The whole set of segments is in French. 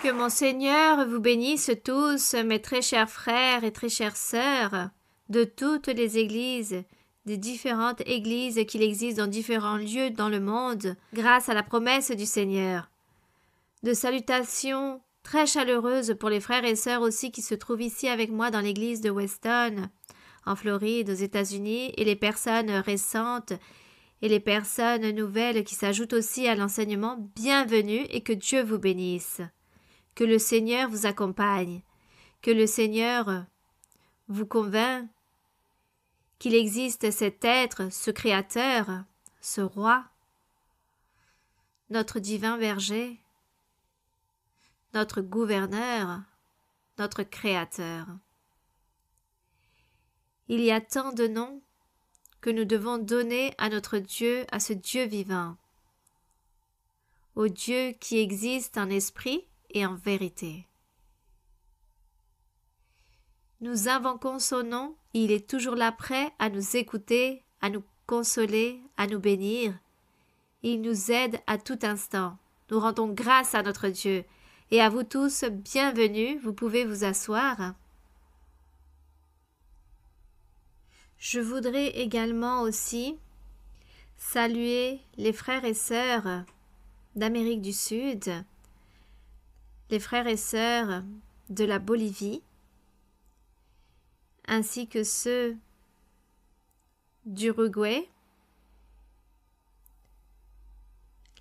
Que mon Seigneur vous bénisse tous, mes très chers frères et très chères sœurs, de toutes les églises, des différentes églises qu'il existe dans différents lieux dans le monde, grâce à la promesse du Seigneur. De salutations très chaleureuses pour les frères et sœurs aussi qui se trouvent ici avec moi dans l'église de Weston, en Floride, aux États-Unis, et les personnes récentes et les personnes nouvelles qui s'ajoutent aussi à l'enseignement. Bienvenue et que Dieu vous bénisse. Que le Seigneur vous accompagne, que le Seigneur vous convainc qu'il existe cet être, ce Créateur, ce Roi, notre divin berger, notre gouverneur, notre Créateur. Il y a tant de noms que nous devons donner à notre Dieu, à ce Dieu vivant, au Dieu qui existe en esprit et en vérité. Nous invoquons son nom, et il est toujours là prêt à nous écouter, à nous consoler, à nous bénir. Il nous aide à tout instant. Nous rendons grâce à notre Dieu. Et à vous tous, bienvenue, vous pouvez vous asseoir. Je voudrais également aussi saluer les frères et sœurs d'Amérique du Sud, les frères et sœurs de la Bolivie, ainsi que ceux d'Uruguay.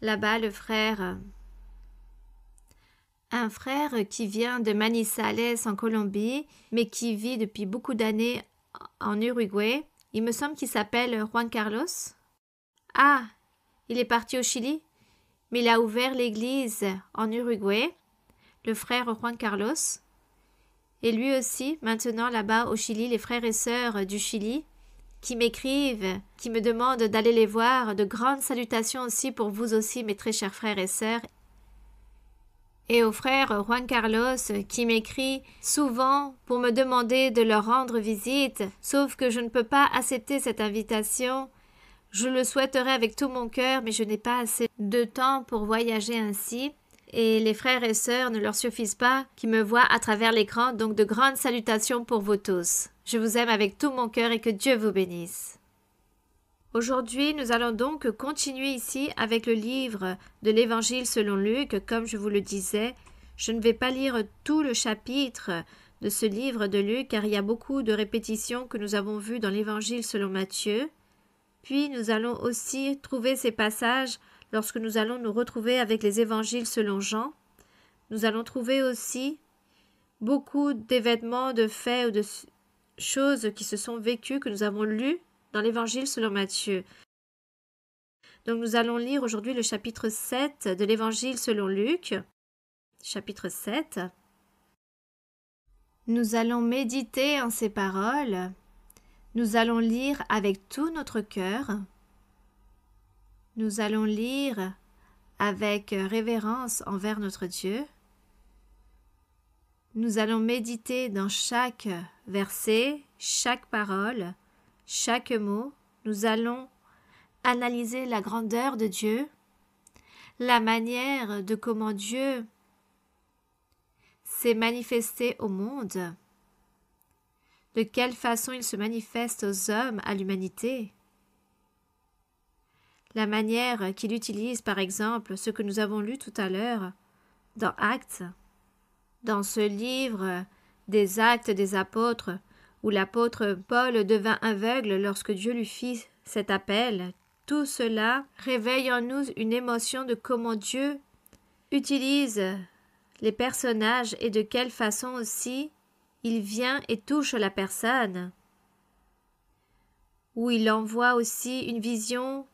Là-bas, un frère qui vient de Manizales en Colombie, mais qui vit depuis beaucoup d'années en Uruguay. Il me semble qu'il s'appelle Juan Carlos. Ah, il est parti au Chili, mais il a ouvert l'église en Uruguay, le frère Juan Carlos. Et lui aussi, maintenant là-bas au Chili, les frères et sœurs du Chili, qui m'écrivent, qui me demandent d'aller les voir, de grandes salutations aussi pour vous aussi, mes très chers frères et sœurs. Et au frère Juan Carlos, qui m'écrit souvent pour me demander de leur rendre visite, sauf que je ne peux pas accepter cette invitation. Je le souhaiterais avec tout mon cœur, mais je n'ai pas assez de temps pour voyager ainsi. Et les frères et sœurs ne leur suffisent pas qui me voient à travers l'écran, donc de grandes salutations pour vous tous. Je vous aime avec tout mon cœur et que Dieu vous bénisse. Aujourd'hui, nous allons donc continuer ici avec le livre de l'Évangile selon Luc. Comme je vous le disais, je ne vais pas lire tout le chapitre de ce livre de Luc, car il y a beaucoup de répétitions que nous avons vues dans l'Évangile selon Matthieu. Puis nous allons aussi trouver ces passages lorsque nous allons nous retrouver avec les évangiles selon Jean. Nous allons trouver aussi beaucoup d'événements, de faits ou de choses qui se sont vécues, que nous avons lues dans l'évangile selon Matthieu. Donc nous allons lire aujourd'hui le chapitre 7 de l'évangile selon Luc. Chapitre 7. Nous allons méditer en ces paroles. Nous allons lire avec tout notre cœur. Nous allons lire avec révérence envers notre Dieu. Nous allons méditer dans chaque verset, chaque parole, chaque mot. Nous allons analyser la grandeur de Dieu, la manière de comment Dieu s'est manifesté au monde, de quelle façon il se manifeste aux hommes, à l'humanité. La manière qu'il utilise, par exemple, ce que nous avons lu tout à l'heure dans Actes, dans ce livre des Actes des Apôtres, où l'apôtre Paul devint aveugle lorsque Dieu lui fit cet appel. Tout cela réveille en nous une émotion de comment Dieu utilise les personnages et de quelle façon aussi il vient et touche la personne, où il envoie aussi une vision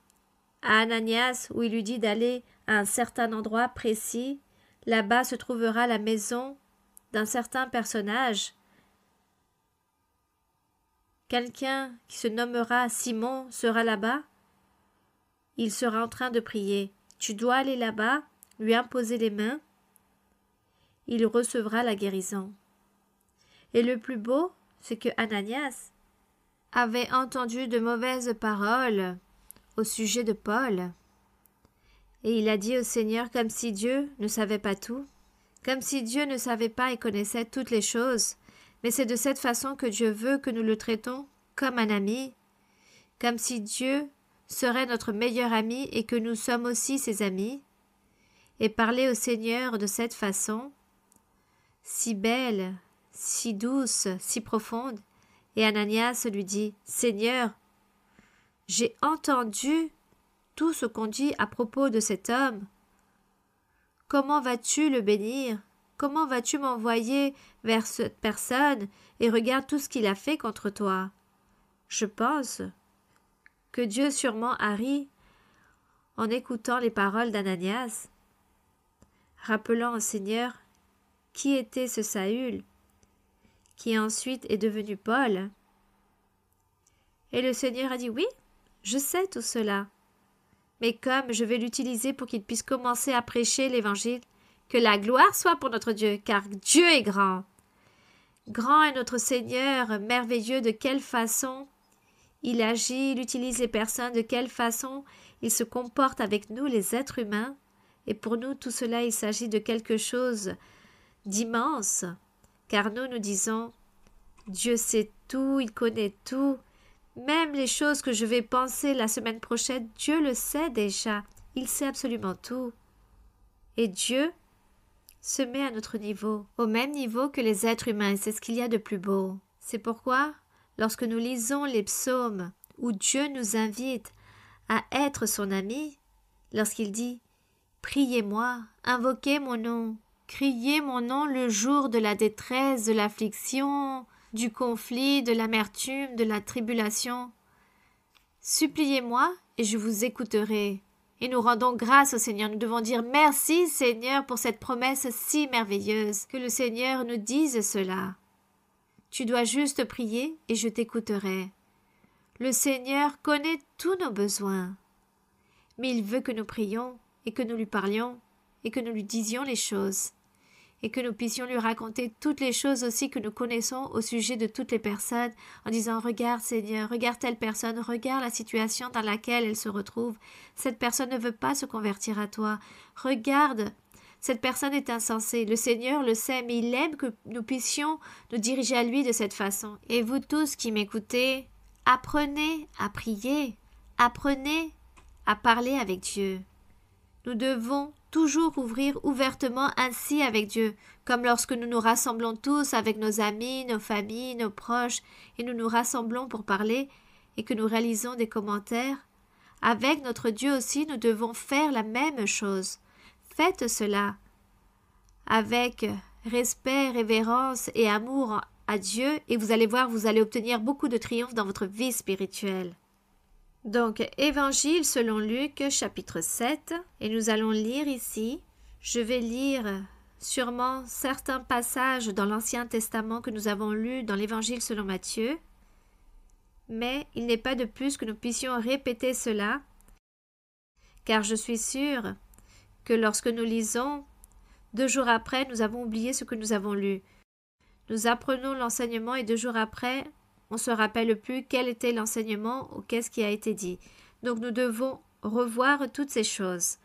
à Ananias, où il lui dit d'aller à un certain endroit précis. Là-bas se trouvera la maison d'un certain personnage. Quelqu'un qui se nommera Simon sera là-bas. Il sera en train de prier. Tu dois aller là-bas, lui imposer les mains. Il recevra la guérison. Et le plus beau, c'est que Ananias avait entendu de mauvaises paroles au sujet de Paul. Et il a dit au Seigneur comme si Dieu ne savait pas tout, comme si Dieu ne savait pas et connaissait toutes les choses, mais c'est de cette façon que Dieu veut que nous le traitons comme un ami, comme si Dieu serait notre meilleur ami et que nous sommes aussi ses amis, et parler au Seigneur de cette façon, si belle, si douce, si profonde, et Ananias lui dit « Seigneur, j'ai entendu tout ce qu'on dit à propos de cet homme. Comment vas-tu le bénir? Comment vas-tu m'envoyer vers cette personne et regarde tout ce qu'il a fait contre toi? » Je pense que Dieu sûrement a ri en écoutant les paroles d'Ananias, rappelant au Seigneur qui était ce Saül, qui ensuite est devenu Paul. Et le Seigneur a dit « Oui, je sais tout cela. Mais comme je vais l'utiliser pour qu'il puisse commencer à prêcher l'Évangile, que la gloire soit pour notre Dieu, car Dieu est grand. Grand est notre Seigneur, merveilleux, de quelle façon il agit, il utilise les personnes, de quelle façon il se comporte avec nous, les êtres humains. Et pour nous, tout cela, il s'agit de quelque chose d'immense, car nous disons « Dieu sait tout, il connaît tout ». Même les choses que je vais penser la semaine prochaine, Dieu le sait déjà. Il sait absolument tout. Et Dieu se met à notre niveau, au même niveau que les êtres humains, et c'est ce qu'il y a de plus beau. C'est pourquoi, lorsque nous lisons les psaumes où Dieu nous invite à être son ami, lorsqu'il dit « Priez-moi, invoquez mon nom, criez mon nom le jour de la détresse, de l'affliction, du conflit, de l'amertume, de la tribulation. Suppliez-moi et je vous écouterai. » Et nous rendons grâce au Seigneur. Nous devons dire merci Seigneur pour cette promesse si merveilleuse. Que le Seigneur nous dise cela. Tu dois juste prier et je t'écouterai. Le Seigneur connaît tous nos besoins. Mais il veut que nous prions et que nous lui parlions et que nous lui disions les choses. Et que nous puissions lui raconter toutes les choses aussi que nous connaissons au sujet de toutes les personnes, en disant « Regarde Seigneur, regarde telle personne, regarde la situation dans laquelle elle se retrouve. Cette personne ne veut pas se convertir à toi. Regarde, cette personne est insensée. Le Seigneur le sait, mais il aime que nous puissions nous diriger à lui de cette façon. Et vous tous qui m'écoutez, apprenez à prier, apprenez à parler avec Dieu. Nous devons toujours ouvrir ouvertement ainsi avec Dieu, comme lorsque nous nous rassemblons tous avec nos amis, nos familles, nos proches, et nous nous rassemblons pour parler et que nous réalisons des commentaires. Avec notre Dieu aussi, nous devons faire la même chose. Faites cela avec respect, révérence et amour à Dieu, et vous allez voir, vous allez obtenir beaucoup de triomphe dans votre vie spirituelle. Donc, Évangile selon Luc, chapitre 7, et nous allons lire ici. Je vais lire sûrement certains passages dans l'Ancien Testament que nous avons lus dans l'Évangile selon Matthieu, mais il n'est pas de plus que nous puissions répéter cela, car je suis sûre que lorsque nous lisons, 2 jours après, nous avons oublié ce que nous avons lu. Nous apprenons l'enseignement et 2 jours après, on ne se rappelle plus quel était l'enseignement ou qu'est-ce qui a été dit. Donc nous devons revoir toutes ces choses.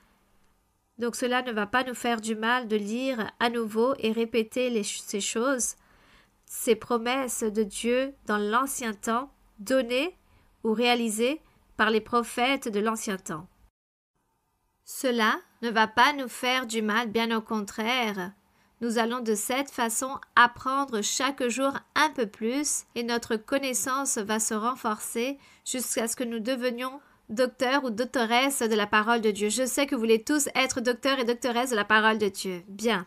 Donc cela ne va pas nous faire du mal de lire à nouveau et répéter ces choses, ces promesses de Dieu dans l'ancien temps, données ou réalisées par les prophètes de l'ancien temps. Cela ne va pas nous faire du mal, bien au contraire. Nous allons de cette façon apprendre chaque jour un peu plus et notre connaissance va se renforcer jusqu'à ce que nous devenions docteurs ou doctoresses de la parole de Dieu. Je sais que vous voulez tous être docteurs et doctoresses de la parole de Dieu. Bien.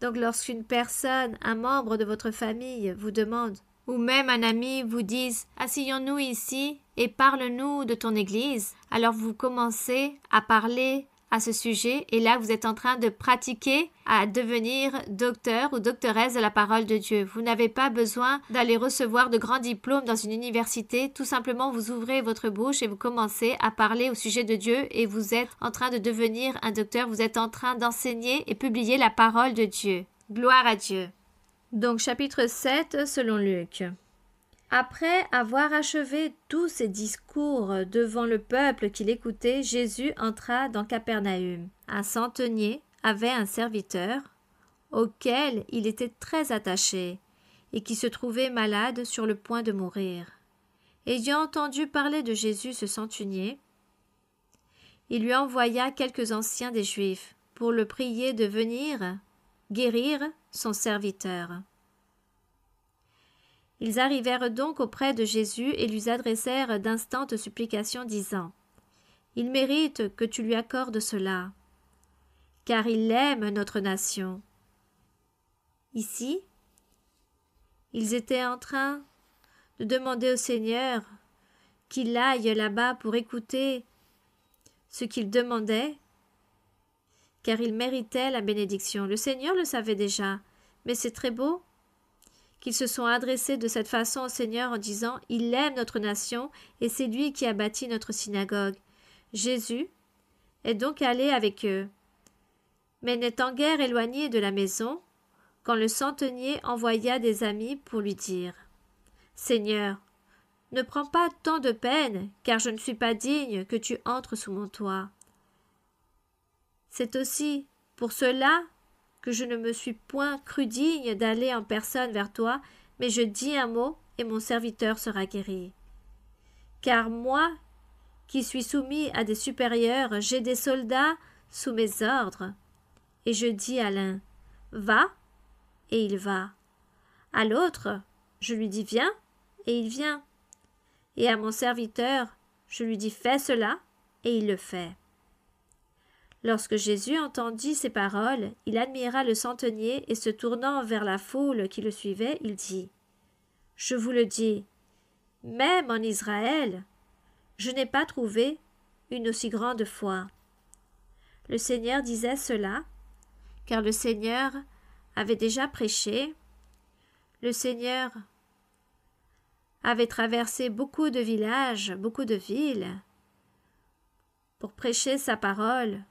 Donc lorsqu'une personne, un membre de votre famille vous demande, ou même un ami vous dise « Asseyons-nous ici et parle-nous de ton Église », alors vous commencez à parler à ce sujet et là vous êtes en train de pratiquer à devenir docteur ou doctoresse de la parole de Dieu. Vous n'avez pas besoin d'aller recevoir de grands diplômes dans une université, tout simplement vous ouvrez votre bouche et vous commencez à parler au sujet de Dieu et vous êtes en train de devenir un docteur, vous êtes en train d'enseigner et publier la parole de Dieu. Gloire à Dieu. Donc chapitre 7 selon Luc. Après avoir achevé tous ses discours devant le peuple qui l'écoutait, Jésus entra dans Capernaüm. Un centenier avait un serviteur, auquel il était très attaché, et qui se trouvait malade sur le point de mourir. Ayant entendu parler de Jésus ce centenier, il lui envoya quelques anciens des Juifs pour le prier de venir guérir son serviteur. Ils arrivèrent donc auprès de Jésus et lui adressèrent d'instantes supplications, disant « Il mérite que tu lui accordes cela, car il aime notre nation. » Ici, ils étaient en train de demander au Seigneur qu'il aille là-bas pour écouter ce qu'il demandait, car il méritait la bénédiction. Le Seigneur le savait déjà, mais c'est très beau qu'ils se sont adressés de cette façon au Seigneur en disant « Il aime notre nation et c'est lui qui a bâti notre synagogue. » Jésus est donc allé avec eux, mais n'étant guère éloigné de la maison, quand le centenier envoya des amis pour lui dire « Seigneur, ne prends pas tant de peine, car je ne suis pas digne que tu entres sous mon toit. C'est aussi pour cela que je ne me suis point cru digne d'aller en personne vers toi, mais je dis un mot et mon serviteur sera guéri. Car moi, qui suis soumis à des supérieurs, j'ai des soldats sous mes ordres, et je dis à l'un « Va » et il va. À l'autre, je lui dis « Viens » et il vient. Et à mon serviteur, je lui dis « Fais cela » et il le fait. Lorsque Jésus entendit ces paroles, il admira le centenier et se tournant vers la foule qui le suivait, il dit « Je vous le dis, même en Israël, je n'ai pas trouvé une aussi grande foi. » Le Seigneur disait cela, car le Seigneur avait déjà prêché. Le Seigneur avait traversé beaucoup de villages, beaucoup de villes, pour prêcher sa parole,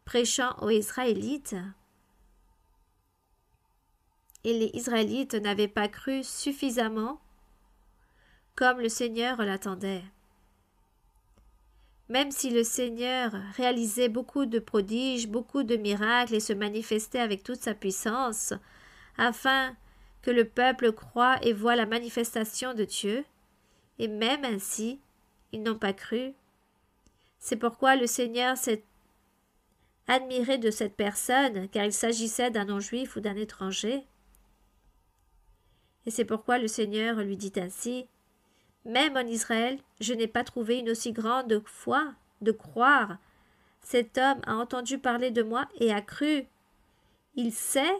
prêchant aux Israélites. Et les Israélites n'avaient pas cru suffisamment comme le Seigneur l'attendait. Même si le Seigneur réalisait beaucoup de prodiges, beaucoup de miracles et se manifestait avec toute sa puissance, afin que le peuple croie et voie la manifestation de Dieu, et même ainsi, ils n'ont pas cru. C'est pourquoi le Seigneur s'est admiré de cette personne, car il s'agissait d'un non-juif ou d'un étranger. Et c'est pourquoi le Seigneur lui dit ainsi, « Même en Israël, je n'ai pas trouvé une aussi grande foi de croire. Cet homme a entendu parler de moi et a cru. Il sait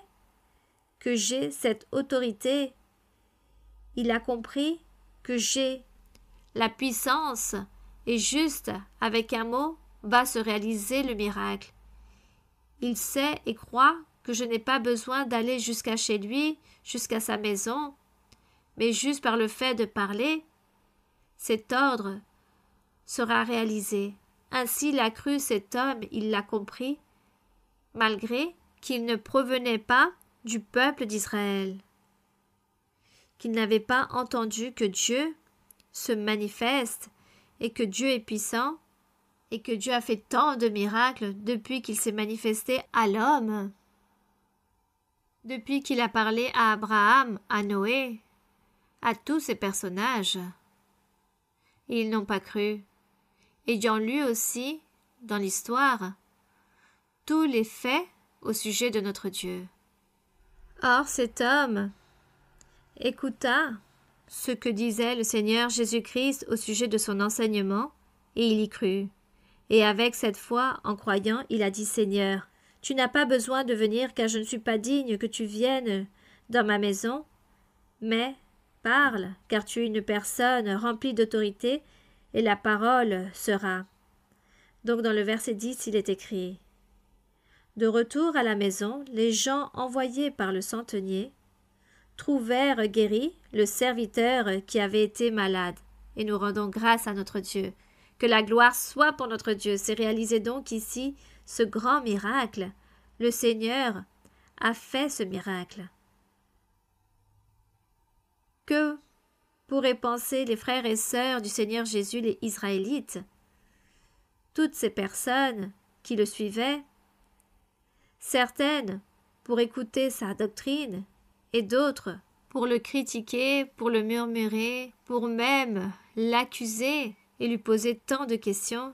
que j'ai cette autorité. Il a compris que j'ai la puissance et juste avec un mot va se réaliser le miracle. Il sait et croit que je n'ai pas besoin d'aller jusqu'à chez lui, jusqu'à sa maison, mais juste par le fait de parler, cet ordre sera réalisé. Ainsi l'a cru cet homme, il l'a compris, malgré qu'il ne provenait pas du peuple d'Israël, qu'il n'avait pas entendu que Dieu se manifeste et que Dieu est puissant et que Dieu a fait tant de miracles depuis qu'il s'est manifesté à l'homme, depuis qu'il a parlé à Abraham, à Noé, à tous ces personnages. Et ils n'ont pas cru, ayant lu aussi, dans l'histoire, tous les faits au sujet de notre Dieu. Or cet homme écouta ce que disait le Seigneur Jésus-Christ au sujet de son enseignement, et il y crut. Et avec cette foi, en croyant, il a dit « Seigneur, tu n'as pas besoin de venir, car je ne suis pas digne que tu viennes dans ma maison, mais parle, car tu es une personne remplie d'autorité, et la parole sera. » Donc dans le verset 10, il est écrit « De retour à la maison, les gens envoyés par le centenier trouvèrent guéri le serviteur qui avait été malade. » Et nous rendons grâce à notre Dieu. Que la gloire soit pour notre Dieu. C'est réalisé donc ici ce grand miracle. Le Seigneur a fait ce miracle. Que pourraient penser les frères et sœurs du Seigneur Jésus, les Israélites? Toutes ces personnes qui le suivaient, certaines pour écouter sa doctrine, et d'autres pour le critiquer, pour le murmurer, pour même l'accuser et lui poser tant de questions.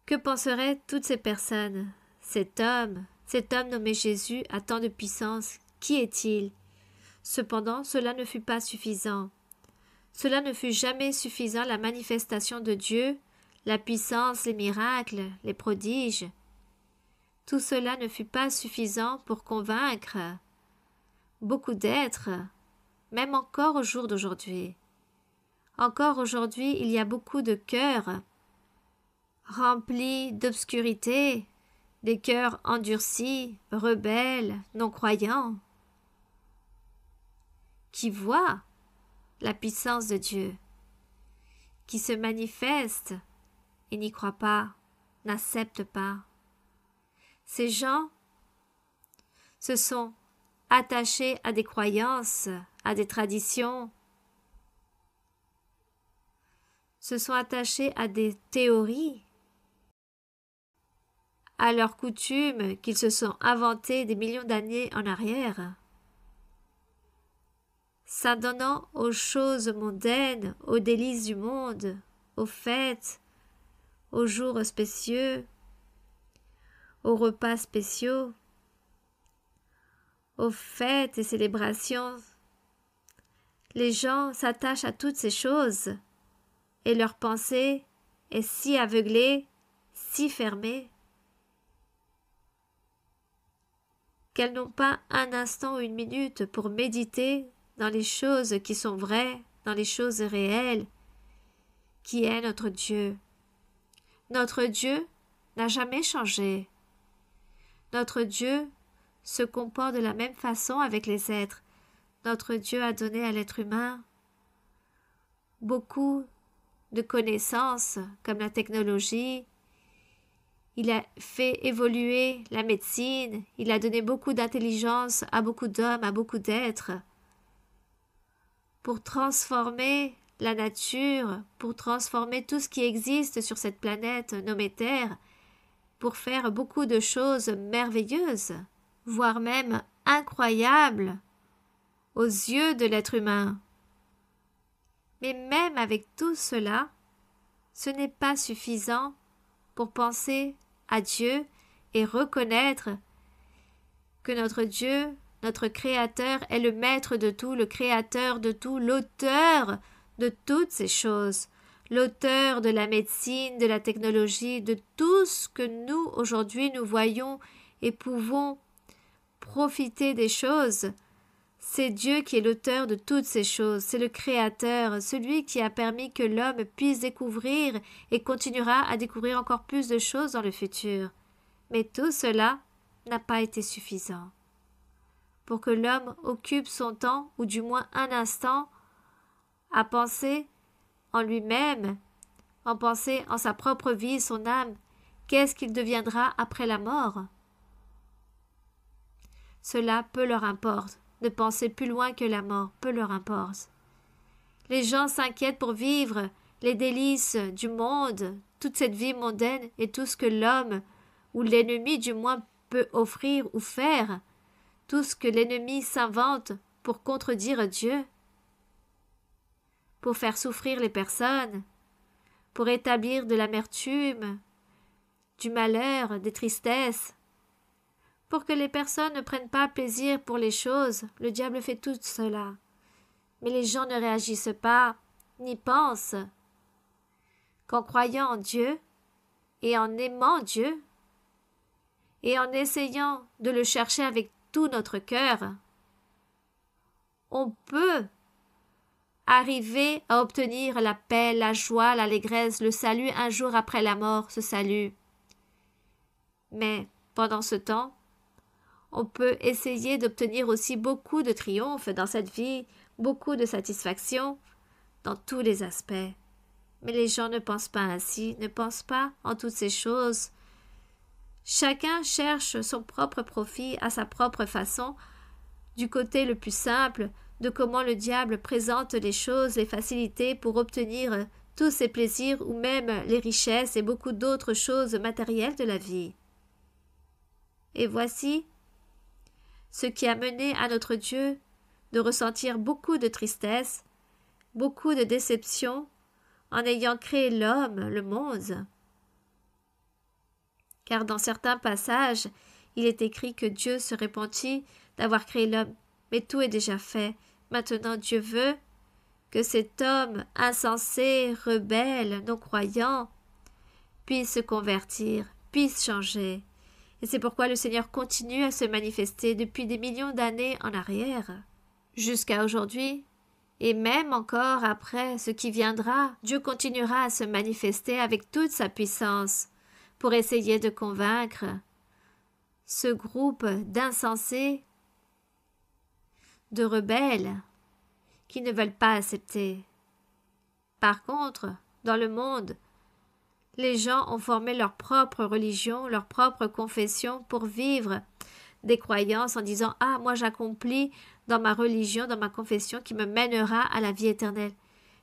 Que penseraient toutes ces personnes? Cet homme nommé Jésus a tant de puissance, qui est-il? Cependant, cela ne fut pas suffisant. Cela ne fut jamais suffisant, la manifestation de Dieu, la puissance, les miracles, les prodiges. Tout cela ne fut pas suffisant pour convaincre beaucoup d'êtres, même encore au jour d'aujourd'hui. Encore aujourd'hui, il y a beaucoup de cœurs remplis d'obscurité, des cœurs endurcis, rebelles, non-croyants, qui voient la puissance de Dieu, qui se manifeste et n'y croient pas, n'acceptent pas. Ces gens se sont attachés à des croyances, à des traditions, se sont attachés à des théories, à leurs coutumes qu'ils se sont inventées des millions d'années en arrière, s'adonnant aux choses mondaines, aux délices du monde, aux fêtes, aux jours spécieux, aux repas spéciaux, aux fêtes et célébrations. Les gens s'attachent à toutes ces choses et leur pensée est si aveuglée, si fermée, qu'elles n'ont pas un instant ou une minute pour méditer dans les choses qui sont vraies, dans les choses réelles, qui est notre Dieu. Notre Dieu n'a jamais changé. Notre Dieu se comporte de la même façon avec les êtres. Notre Dieu a donné à l'être humain beaucoup de connaissances comme la technologie. Il a fait évoluer la médecine. Il a donné beaucoup d'intelligence à beaucoup d'hommes, à beaucoup d'êtres pour transformer la nature, pour transformer tout ce qui existe sur cette planète nommée Terre, pour faire beaucoup de choses merveilleuses, voire même incroyables aux yeux de l'être humain. Mais même avec tout cela, ce n'est pas suffisant pour penser à Dieu et reconnaître que notre Dieu, notre Créateur, est le Maître de tout, le Créateur de tout, l'auteur de toutes ces choses, l'auteur de la médecine, de la technologie, de tout ce que nous, aujourd'hui, nous voyons et pouvons profiter des choses. C'est Dieu qui est l'auteur de toutes ces choses, c'est le Créateur, celui qui a permis que l'homme puisse découvrir et continuera à découvrir encore plus de choses dans le futur. Mais tout cela n'a pas été suffisant pour que l'homme occupe son temps, ou du moins un instant, à penser en lui-même, en penser en sa propre vie, son âme, qu'est-ce qu'il deviendra après la mort. Cela peu leur importe, de penser plus loin que la mort, peu leur importe. Les gens s'inquiètent pour vivre les délices du monde, toute cette vie mondaine et tout ce que l'homme, ou l'ennemi du moins, peut offrir ou faire, tout ce que l'ennemi s'invente pour contredire Dieu, pour faire souffrir les personnes, pour établir de l'amertume, du malheur, des tristesses, pour que les personnes ne prennent pas plaisir pour les choses. Le diable fait tout cela. Mais les gens ne réagissent pas, ni pensent qu'en croyant en Dieu, et en aimant Dieu, et en essayant de le chercher avec tout notre cœur, on peut arriver à obtenir la paix, la joie, l'allégresse, le salut un jour après la mort, ce salut. Mais pendant ce temps, on peut essayer d'obtenir aussi beaucoup de triomphe dans cette vie, beaucoup de satisfaction dans tous les aspects. Mais les gens ne pensent pas ainsi, ne pensent pas en toutes ces choses. Chacun cherche son propre profit à sa propre façon, du côté le plus simple de comment le diable présente les choses, les facilités pour obtenir tous ces plaisirs ou même les richesses et beaucoup d'autres choses matérielles de la vie. Et voici ce qui a mené à notre Dieu de ressentir beaucoup de tristesse, beaucoup de déception en ayant créé l'homme, le monde. Car dans certains passages, il est écrit que Dieu se repentit d'avoir créé l'homme, mais tout est déjà fait. Maintenant, Dieu veut que cet homme insensé, rebelle, non-croyant, puisse se convertir, puisse changer. Et c'est pourquoi le Seigneur continue à se manifester depuis des millions d'années en arrière, jusqu'à aujourd'hui. Et même encore après ce qui viendra, Dieu continuera à se manifester avec toute sa puissance pour essayer de convaincre ce groupe d'insensés, de rebelles qui ne veulent pas accepter. Par contre, dans le monde, les gens ont formé leur propre religion, leur propre confession pour vivre des croyances en disant « Ah, moi j'accomplis dans ma religion, dans ma confession qui me mènera à la vie éternelle. »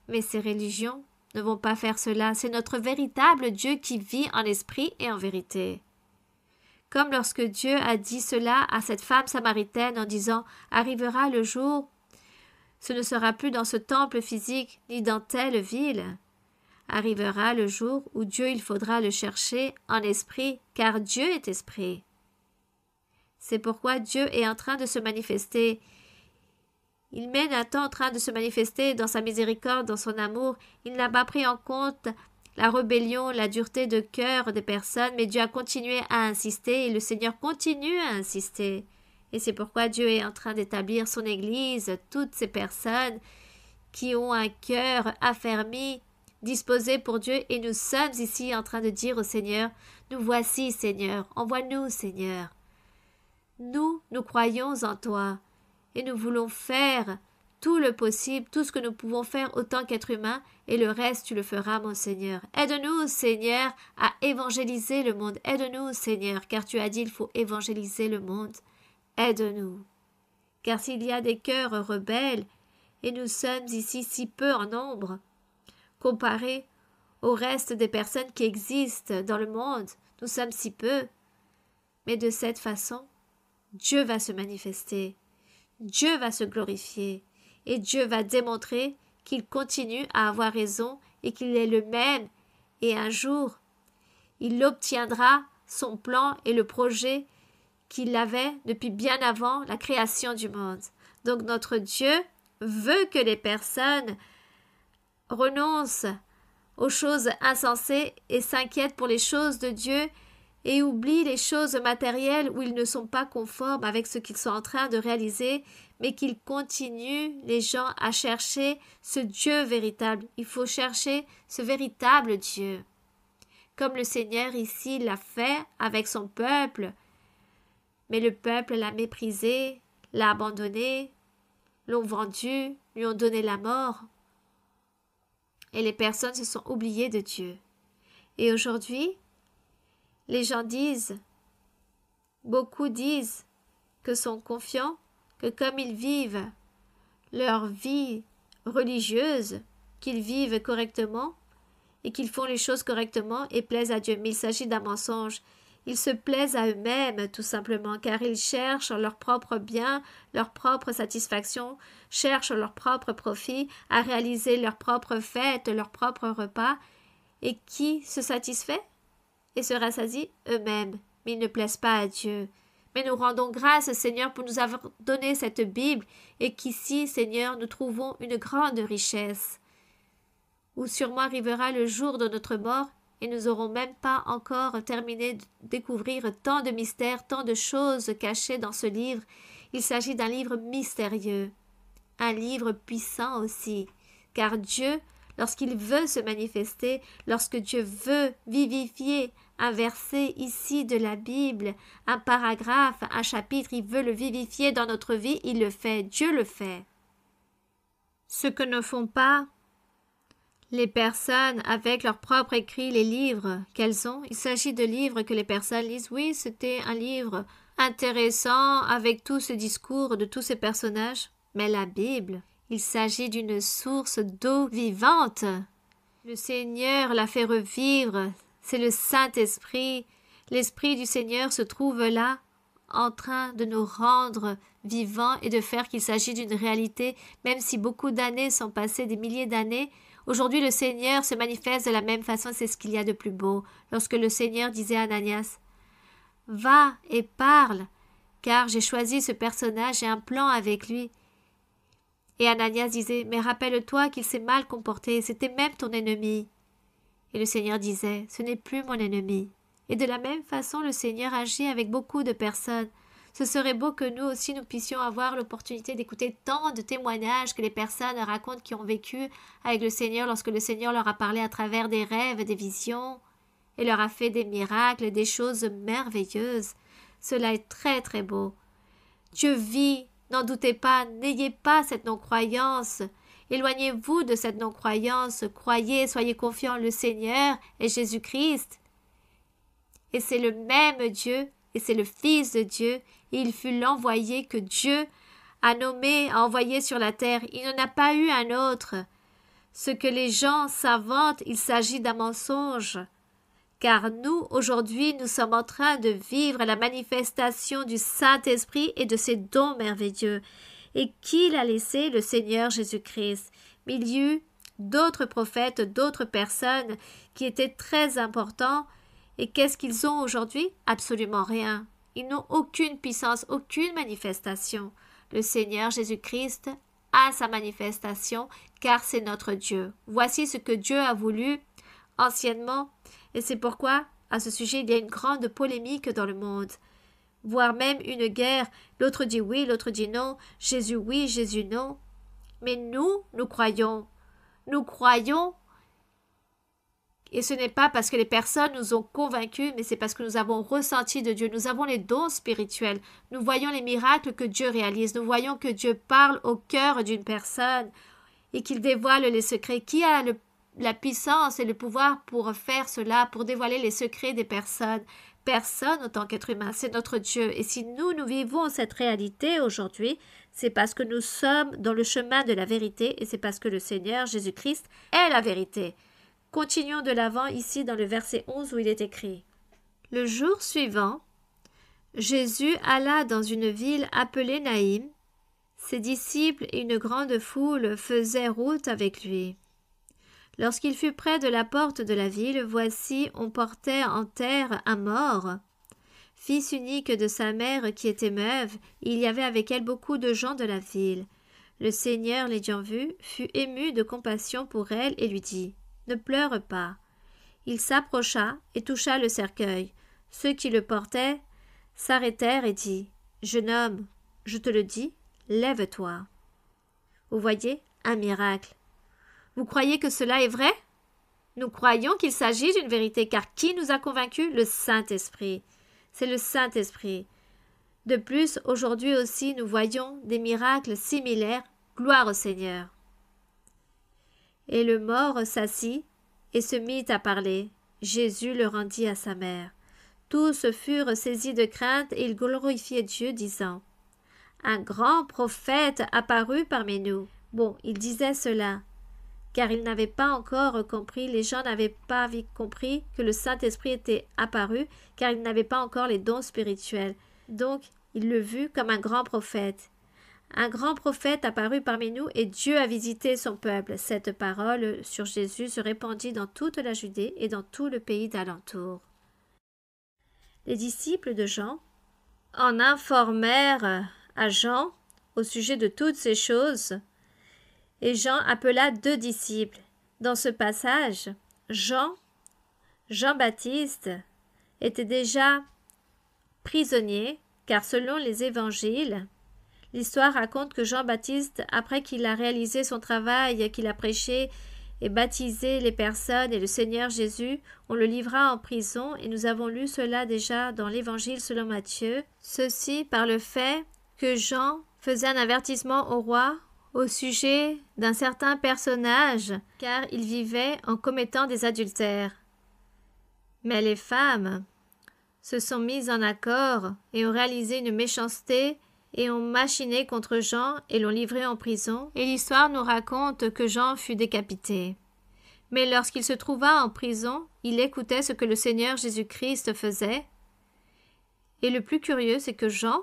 Mais ces religions ne vont pas faire cela. C'est notre véritable Dieu qui vit en esprit et en vérité. Comme lorsque Dieu a dit cela à cette femme samaritaine en disant « Arrivera le jour, ce ne sera plus dans ce temple physique ni dans telle ville. » Arrivera le jour où Dieu il faudra le chercher en esprit, car Dieu est esprit. C'est pourquoi Dieu est en train de se manifester. Il met Nathan en train de se manifester dans sa miséricorde, dans son amour. Il n'a pas pris en compte la rébellion, la dureté de cœur des personnes, mais Dieu a continué à insister et le Seigneur continue à insister. Et c'est pourquoi Dieu est en train d'établir son Église, toutes ces personnes qui ont un cœur affermi, disposé pour Dieu, et nous sommes ici en train de dire au Seigneur, nous voici Seigneur, envoie-nous Seigneur. Nous croyons en toi, et nous voulons faire tout le possible, tout ce que nous pouvons faire autant qu'être humains, et le reste tu le feras mon Seigneur. Aide-nous Seigneur à évangéliser le monde, aide-nous Seigneur, car tu as dit il faut évangéliser le monde. Aide-nous, car s'il y a des cœurs rebelles, et nous sommes ici si peu en nombre, comparé au reste des personnes qui existent dans le monde, nous sommes si peu. Mais de cette façon, Dieu va se manifester, Dieu va se glorifier, et Dieu va démontrer qu'il continue à avoir raison et qu'il est le même, et un jour, il obtiendra son plan et le projet qu'il avait depuis bien avant la création du monde. Donc notre Dieu veut que les personnes renoncent aux choses insensées et s'inquiètent pour les choses de Dieu et oublient les choses matérielles où ils ne sont pas conformes avec ce qu'ils sont en train de réaliser, mais qu'ils continuent, les gens, à chercher ce Dieu véritable. Il faut chercher ce véritable Dieu. Comme le Seigneur ici l'a fait avec son peuple, mais le peuple l'a méprisé, l'a abandonné, l'ont vendu, lui ont donné la mort. Et les personnes se sont oubliées de Dieu. Et aujourd'hui, les gens disent, beaucoup disent, que sont confiants, que comme ils vivent leur vie religieuse, qu'ils vivent correctement et qu'ils font les choses correctement et plaisent à Dieu. Mais il s'agit d'un mensonge. Ils se plaisent à eux-mêmes, tout simplement, car ils cherchent leur propre bien, leur propre satisfaction, cherchent leur propre profit, à réaliser leurs propres fêtes, leurs propres repas. Et qui se satisfait et se rassasie? Eux-mêmes. Mais ils ne plaisent pas à Dieu. Mais nous rendons grâce, Seigneur, pour nous avoir donné cette Bible, et qu'ici, Seigneur, nous trouvons une grande richesse, où sûrement arrivera le jour de notre mort, et nous n'aurons même pas encore terminé de découvrir tant de mystères, tant de choses cachées dans ce livre. Il s'agit d'un livre mystérieux, un livre puissant aussi, car Dieu, lorsqu'il veut se manifester, lorsque Dieu veut vivifier un verset ici de la Bible, un paragraphe, un chapitre, il veut le vivifier dans notre vie, il le fait, Dieu le fait. Ce que ne font pas les personnes avec leur propre écrit, les livres qu'elles ont, il s'agit de livres que les personnes lisent. Oui, c'était un livre intéressant avec tout ce discours de tous ces personnages, mais la Bible, il s'agit d'une source d'eau vivante. Le Seigneur l'a fait revivre, c'est le Saint-Esprit. L'Esprit du Seigneur se trouve là, en train de nous rendre vivants et de faire qu'il s'agit d'une réalité, même si beaucoup d'années sont passées, des milliers d'années. Aujourd'hui, le Seigneur se manifeste de la même façon, c'est ce qu'il y a de plus beau. Lorsque le Seigneur disait à Ananias, « Va et parle, car j'ai choisi ce personnage et un plan avec lui. » Et Ananias disait, « Mais rappelle-toi qu'il s'est mal comporté, c'était même ton ennemi. » Et le Seigneur disait, « Ce n'est plus mon ennemi. » Et de la même façon, le Seigneur agit avec beaucoup de personnes. Ce serait beau que nous aussi, nous puissions avoir l'opportunité d'écouter tant de témoignages que les personnes racontent qui ont vécu avec le Seigneur lorsque le Seigneur leur a parlé à travers des rêves, des visions, et leur a fait des miracles, des choses merveilleuses. Cela est très très beau. Dieu vit, n'en doutez pas, n'ayez pas cette non-croyance. Éloignez-vous de cette non-croyance, croyez, soyez confiants, le Seigneur est Jésus-Christ. Et c'est le même Dieu, et c'est le Fils de Dieu, et il fut l'envoyé que Dieu a nommé, a envoyé sur la terre. Il n'en a pas eu un autre. Ce que les gens s'inventent, il s'agit d'un mensonge. Car nous, aujourd'hui, nous sommes en train de vivre la manifestation du Saint-Esprit et de ses dons merveilleux, et qu'il a laissé le Seigneur Jésus-Christ. Mais il y eut d'autres prophètes, d'autres personnes qui étaient très importants. Et qu'est-ce qu'ils ont aujourd'hui? Absolument rien. Ils n'ont aucune puissance, aucune manifestation. Le Seigneur Jésus-Christ a sa manifestation, car c'est notre Dieu. Voici ce que Dieu a voulu anciennement, et c'est pourquoi, à ce sujet, il y a une grande polémique dans le monde, voire même une guerre. L'autre dit oui, l'autre dit non, Jésus oui, Jésus non. Mais nous croyons. Nous croyons. Et ce n'est pas parce que les personnes nous ont convaincus, mais c'est parce que nous avons ressenti de Dieu. Nous avons les dons spirituels. Nous voyons les miracles que Dieu réalise. Nous voyons que Dieu parle au cœur d'une personne et qu'il dévoile les secrets. Qui a la puissance et le pouvoir pour faire cela, pour dévoiler les secrets des personnes? Personne en tant qu'être humain, c'est notre Dieu. Et si nous vivons cette réalité aujourd'hui, c'est parce que nous sommes dans le chemin de la vérité et c'est parce que le Seigneur Jésus-Christ est la vérité. Continuons de l'avant ici dans le verset 11 où il est écrit. Le jour suivant, Jésus alla dans une ville appelée Naïm. Ses disciples et une grande foule faisaient route avec lui. Lorsqu'il fut près de la porte de la ville, voici, on portait en terre un mort, fils unique de sa mère qui était veuve. Il y avait avec elle beaucoup de gens de la ville. Le Seigneur, l'ayant vue, fut ému de compassion pour elle et lui dit, « Ne pleure pas. » Il s'approcha et toucha le cercueil. Ceux qui le portaient s'arrêtèrent et dit, « Jeune homme, je te le dis, lève-toi. » Vous voyez, un miracle. Vous croyez que cela est vrai? Nous croyons qu'il s'agit d'une vérité, car qui nous a convaincus? Le Saint-Esprit. C'est le Saint-Esprit. De plus, aujourd'hui aussi, nous voyons des miracles similaires. Gloire au Seigneur. Et le mort s'assit et se mit à parler. Jésus le rendit à sa mère. Tous furent saisis de crainte et ils glorifiaient Dieu, disant, « Un grand prophète apparut parmi nous. » Bon, il disait cela, car ils n'avaient pas encore compris, les gens n'avaient pas compris que le Saint-Esprit était apparu, car ils n'avaient pas encore les dons spirituels. Donc, ils le vurent comme un grand prophète. Un grand prophète apparut parmi nous et Dieu a visité son peuple. Cette parole sur Jésus se répandit dans toute la Judée et dans tout le pays d'alentour. Les disciples de Jean en informèrent à Jean au sujet de toutes ces choses, et Jean appela 2 disciples. Dans ce passage, Jean-Baptiste, était déjà prisonnier, car selon les évangiles, l'histoire raconte que Jean-Baptiste, après qu'il a réalisé son travail, qu'il a prêché et baptisé les personnes et le Seigneur Jésus, on le livra en prison et nous avons lu cela déjà dans l'Évangile selon Matthieu. Ceci par le fait que Jean faisait un avertissement au roi au sujet d'un certain personnage, car il vivait en commettant des adultères. Mais les femmes se sont mises en accord et ont réalisé une méchanceté et ont machiné contre Jean et l'ont livré en prison, et l'histoire nous raconte que Jean fut décapité. Mais lorsqu'il se trouva en prison, il écoutait ce que le Seigneur Jésus-Christ faisait, Et le plus curieux, c'est que Jean,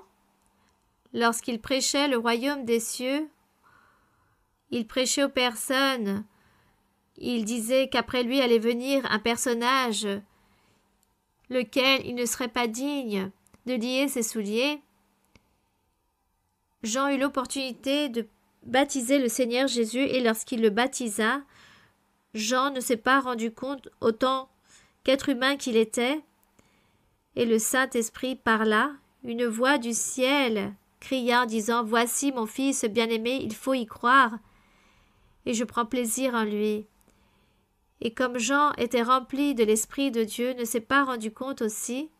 lorsqu'il prêchait le royaume des cieux, il prêchait aux personnes. Il disait qu'après lui allait venir un personnage lequel il ne serait pas digne de lier ses souliers. Jean eut l'opportunité de baptiser le Seigneur Jésus et lorsqu'il le baptisa, Jean ne s'est pas rendu compte autant qu'être humain qu'il était, et le Saint-Esprit parla, une voix du ciel cria en disant « Voici mon Fils bien-aimé, il faut y croire, et je prends plaisir en lui. » Et comme Jean était rempli de l'Esprit de Dieu, ne s'est pas rendu compte aussi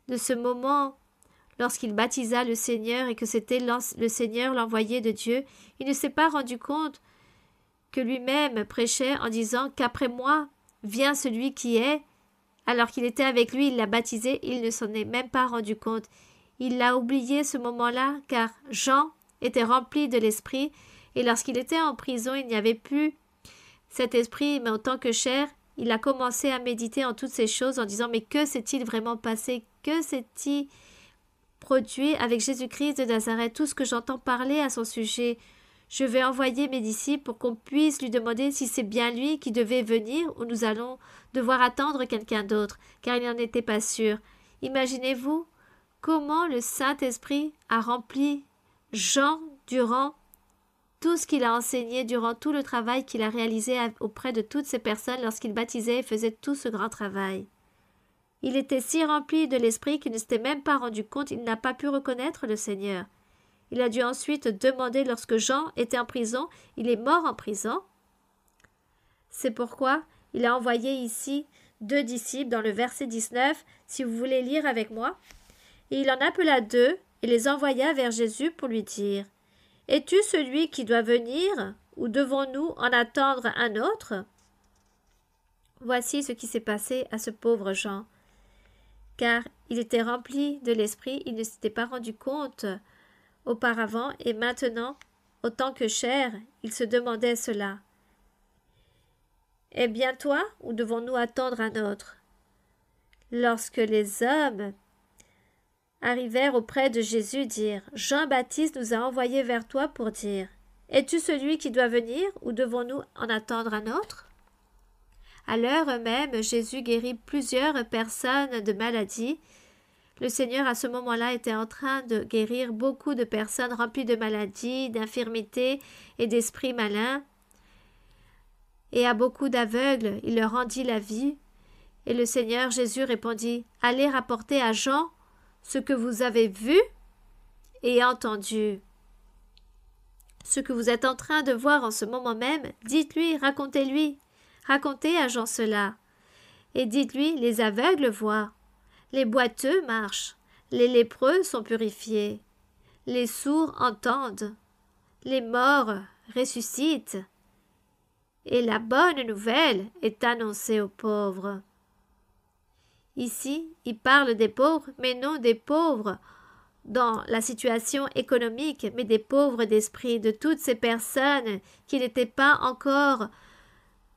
de ce moment lorsqu'il baptisa le Seigneur et que c'était le Seigneur l'envoyé de Dieu, il ne s'est pas rendu compte que lui-même prêchait en disant qu'après moi vient celui qui est. Alors qu'il était avec lui, il l'a baptisé, il ne s'en est même pas rendu compte. Il l'a oublié ce moment-là, car Jean était rempli de l'Esprit, et lorsqu'il était en prison, il n'y avait plus cet esprit, mais en tant que chair, il a commencé à méditer en toutes ces choses en disant « Mais que s'est-il vraiment passé? Que s'est-il produit avec Jésus-Christ de Nazareth? Tout ce que j'entends parler à son sujet. Je vais envoyer mes disciples pour qu'on puisse lui demander si c'est bien lui qui devait venir ou nous allons devoir attendre quelqu'un d'autre, car il n'en était pas sûr. » Imaginez-vous comment le Saint-Esprit a rempli Jean durant tout ce qu'il a enseigné, durant tout le travail qu'il a réalisé auprès de toutes ces personnes lorsqu'il baptisait et faisait tout ce grand travail. Il était si rempli de l'Esprit qu'il ne s'était même pas rendu compte, il n'a pas pu reconnaître le Seigneur. Il a dû ensuite demander lorsque Jean était en prison, il est mort en prison. C'est pourquoi il a envoyé ici 2 disciples dans le verset 19, si vous voulez lire avec moi. Et il en appela 2 et les envoya vers Jésus pour lui dire « Es-tu celui qui doit venir ou devons-nous en attendre un autre ?» Voici ce qui s'est passé à ce pauvre Jean. Car il était rempli de l'Esprit, il ne s'était pas rendu compte auparavant et maintenant, autant que chair, il se demandait cela. « Eh bien toi, ou devons-nous attendre un autre ?» Lorsque les hommes arrivèrent auprès de Jésus, dirent « Jean-Baptiste nous a envoyés vers toi pour dire « Es-tu celui qui doit venir, ou devons-nous en attendre un autre ?» À l'heure même, Jésus guérit plusieurs personnes de maladies. Le Seigneur, à ce moment-là, était en train de guérir beaucoup de personnes remplies de maladies, d'infirmités et d'esprits malins. Et à beaucoup d'aveugles, il leur rendit la vie. Et le Seigneur Jésus répondit « Allez rapporter à Jean ce que vous avez vu et entendu. Ce que vous êtes en train de voir en ce moment même, dites-lui, racontez-lui. Racontez à Jean cela. Et dites-lui, les aveugles voient, les boiteux marchent, les lépreux sont purifiés, les sourds entendent, les morts ressuscitent, et la bonne nouvelle est annoncée aux pauvres. » Ici, il parle des pauvres, mais non des pauvres dans la situation économique, mais des pauvres d'esprit, de toutes ces personnes qui n'étaient pas encore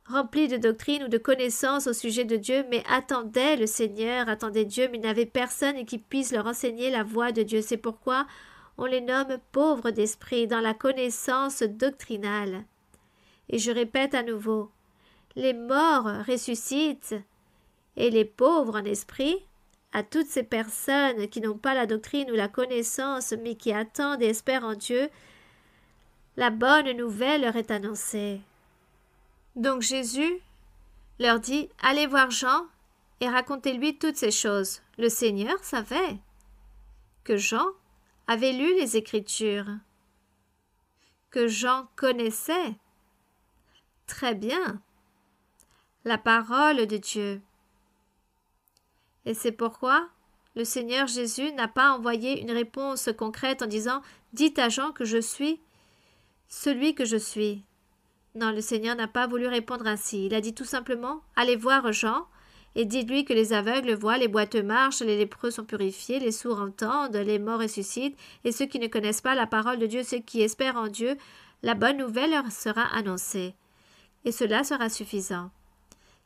remplies de doctrine ou de connaissances au sujet de Dieu, mais attendaient le Seigneur, attendaient Dieu, mais n'avaient personne qui puisse leur enseigner la voie de Dieu. C'est pourquoi on les nomme pauvres d'esprit dans la connaissance doctrinale. Et je répète à nouveau, les morts ressuscitent, et les pauvres en esprit, à toutes ces personnes qui n'ont pas la doctrine ou la connaissance, mais qui attendent et espèrent en Dieu, la bonne nouvelle leur est annoncée. Donc Jésus leur dit « Allez voir Jean et racontez-lui toutes ces choses. » Le Seigneur savait que Jean avait lu les Écritures, que Jean connaissait très bien la parole de Dieu. Et c'est pourquoi le Seigneur Jésus n'a pas envoyé une réponse concrète en disant « Dites à Jean que je suis celui que je suis ». Non, le Seigneur n'a pas voulu répondre ainsi. Il a dit tout simplement « Allez voir Jean et dites-lui que les aveugles voient, les boiteux marchent, les lépreux sont purifiés, les sourds entendent, les morts ressuscitent, et ceux qui ne connaissent pas la parole de Dieu, ceux qui espèrent en Dieu, la bonne nouvelle leur sera annoncée. Et cela sera suffisant.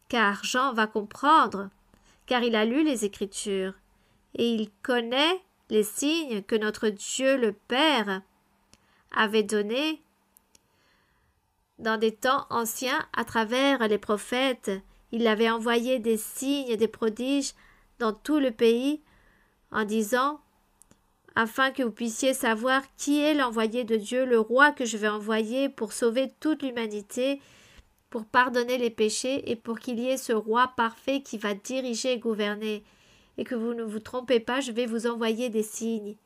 Car Jean va comprendre, car il a lu les Écritures, et il connaît les signes que notre Dieu le Père avait donnés dans des temps anciens à travers les prophètes. Il avait envoyé des signes, des prodiges dans tout le pays en disant « Afin que vous puissiez savoir qui est l'envoyé de Dieu, le roi que je vais envoyer pour sauver toute l'humanité, pour pardonner les péchés et pour qu'il y ait ce roi parfait qui va diriger et gouverner. Et que vous ne vous trompez pas, je vais vous envoyer des signes.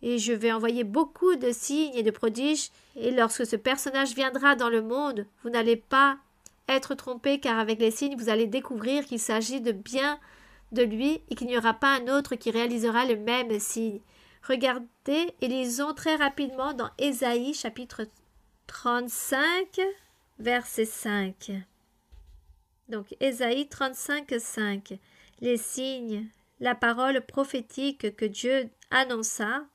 Et je vais envoyer beaucoup de signes et de prodiges, et lorsque ce personnage viendra dans le monde, vous n'allez pas être trompés, car avec les signes, vous allez découvrir qu'il s'agit de bien de lui et qu'il n'y aura pas un autre qui réalisera le même signe. » Regardez et lisons très rapidement dans Ésaïe chapitre 35, verset 5. Donc Ésaïe 35, 5. Les signes, la parole prophétique que Dieu annonça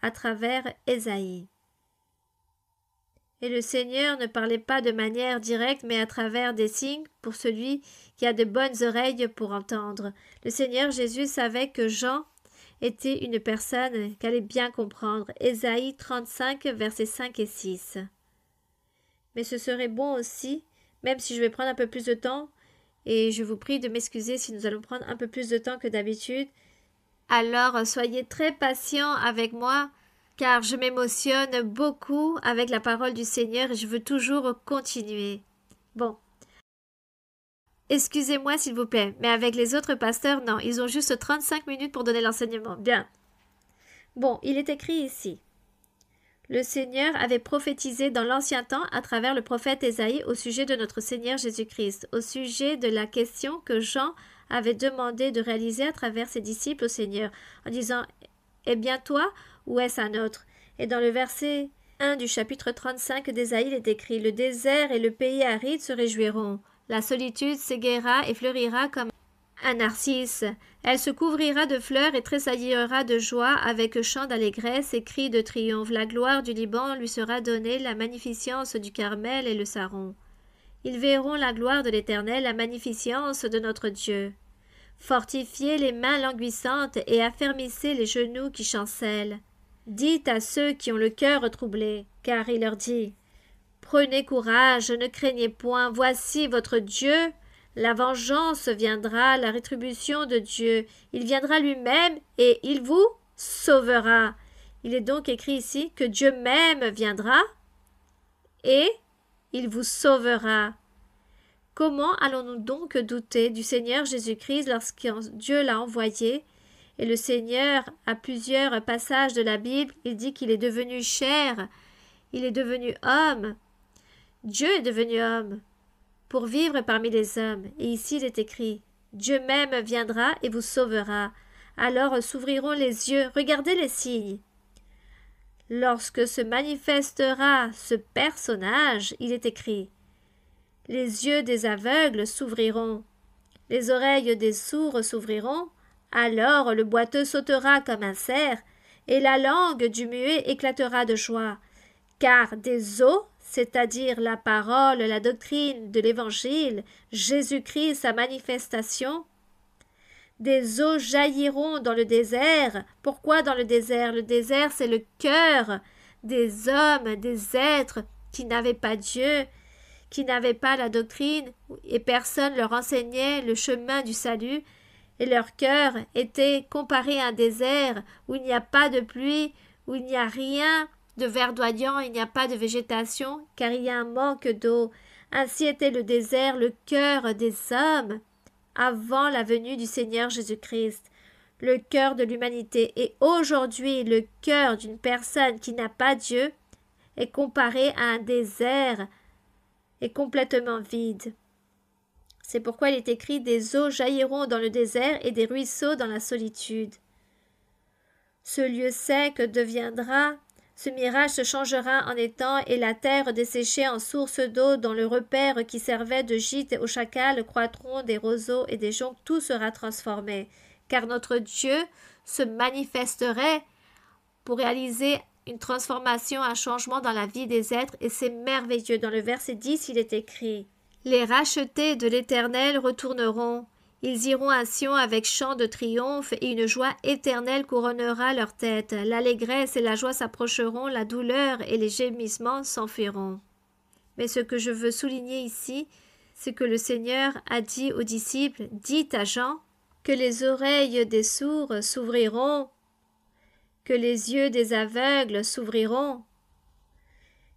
à travers Ésaïe. Et le Seigneur ne parlait pas de manière directe, mais à travers des signes pour celui qui a de bonnes oreilles pour entendre. Le Seigneur Jésus savait que Jean était une personne qu'allait bien comprendre. Ésaïe 35, versets 5 et 6. Mais ce serait bon aussi, même si je vais prendre un peu plus de temps, et je vous prie de m'excuser si nous allons prendre un peu plus de temps que d'habitude. Alors soyez très patients avec moi, car je m'émotionne beaucoup avec la parole du Seigneur et je veux toujours continuer. Bon. Excusez-moi s'il vous plaît, mais avec les autres pasteurs, non, ils ont juste 35 minutes pour donner l'enseignement. Bien. Bon, il est écrit ici. Le Seigneur avait prophétisé dans l'ancien temps à travers le prophète Ésaïe au sujet de notre Seigneur Jésus-Christ, au sujet de la question que Jean avait demandé de réaliser à travers ses disciples au Seigneur, en disant « Eh bien toi, ou est-ce un autre ?» Et dans le verset 1 du chapitre 35 d'Ésaïe, il est écrit « Le désert et le pays aride se réjouiront. La solitude s'égaiera et fleurira comme un narcisse. Elle se couvrira de fleurs et tressaillira de joie avec chants d'allégresse et cris de triomphe. La gloire du Liban lui sera donnée, la magnificence du Carmel et le Saron. Ils verront la gloire de l'Éternel, la magnificence de notre Dieu. Fortifiez les mains languissantes et affermissez les genoux qui chancellent. Dites à ceux qui ont le cœur troublé, car il leur dit « Prenez courage, ne craignez point, voici votre Dieu. La vengeance viendra, la rétribution de Dieu. Il viendra lui-même et il vous sauvera. » Il est donc écrit ici que Dieu même viendra et il vous sauvera. Comment allons-nous donc douter du Seigneur Jésus-Christ lorsque Dieu l'a envoyé? Et le Seigneur, à plusieurs passages de la Bible, il dit qu'il est devenu chair, il est devenu homme. Dieu est devenu homme pour vivre parmi les hommes. Et ici il est écrit « Dieu même viendra et vous sauvera. » Alors s'ouvriront les yeux, regardez les signes. Lorsque se manifestera ce personnage, il est écrit « Les yeux des aveugles s'ouvriront, les oreilles des sourds s'ouvriront, alors le boiteux sautera comme un cerf, et la langue du muet éclatera de joie, car des os, c'est-à-dire la parole, la doctrine de l'Évangile, Jésus-Christ, sa manifestation, des eaux jailliront dans le désert. Pourquoi dans le désert? Le désert, c'est le cœur des hommes, des êtres qui n'avaient pas Dieu, qui n'avaient pas la doctrine, et personne leur enseignait le chemin du salut, et leur cœur était comparé à un désert où il n'y a pas de pluie, où il n'y a rien de verdoyant, il n'y a pas de végétation, car il y a un manque d'eau. Ainsi était le désert, le cœur des hommes, avant la venue du Seigneur Jésus-Christ, le cœur de l'humanité. Et aujourd'hui, le cœur d'une personne qui n'a pas Dieu est comparé à un désert, est complètement vide. C'est pourquoi il est écrit « Des eaux jailliront dans le désert et des ruisseaux dans la solitude. » Ce lieu sec deviendra, ce mirage se changera en étang et la terre desséchée en source d'eau dont le repère qui servait de gîte aux chacals croîtront des roseaux et des joncs, tout sera transformé. Car notre Dieu se manifesterait pour réaliser une transformation, un changement dans la vie des êtres, et c'est merveilleux. Dans le verset 10, il est écrit « Les rachetés de l'Éternel retourneront. Ils iront à Sion avec chant de triomphe et une joie éternelle couronnera leur tête. L'allégresse et la joie s'approcheront, la douleur et les gémissements s'enfuiront. Mais ce que je veux souligner ici, c'est que le Seigneur a dit aux disciples, « Dites à Jean que les oreilles des sourds s'ouvriront, que les yeux des aveugles s'ouvriront,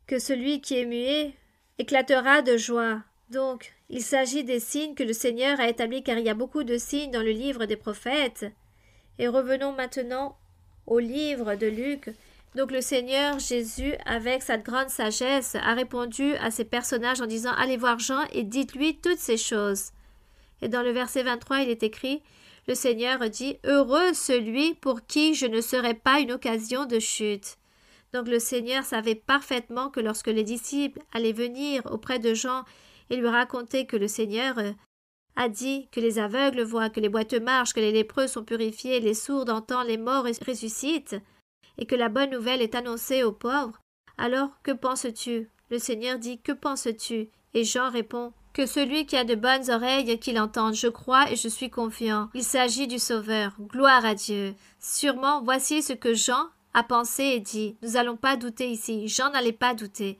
que celui qui est muet éclatera de joie. » Donc, il s'agit des signes que le Seigneur a établis, car il y a beaucoup de signes dans le livre des prophètes. Et revenons maintenant au livre de Luc. Donc le Seigneur Jésus, avec sa grande sagesse, a répondu à ces personnages en disant « Allez voir Jean et dites-lui toutes ces choses. » Et dans le verset 23, il est écrit « Le Seigneur dit « Heureux celui pour qui je ne serai pas une occasion de chute. » Donc le Seigneur savait parfaitement que lorsque les disciples allaient venir auprès de Jean et lui raconter que le Seigneur a dit que les aveugles voient, que les boiteux marchent, que les lépreux sont purifiés, les sourds entendent, les morts ressuscitent, et que la bonne nouvelle est annoncée aux pauvres, alors que penses-tu? Le Seigneur dit, que penses-tu? Et Jean répond, que celui qui a de bonnes oreilles qu'il entende, je crois et je suis confiant. Il s'agit du Sauveur. Gloire à Dieu. Sûrement, voici ce que Jean a pensé et dit. Nous n'allons pas douter ici. Jean n'allait pas douter.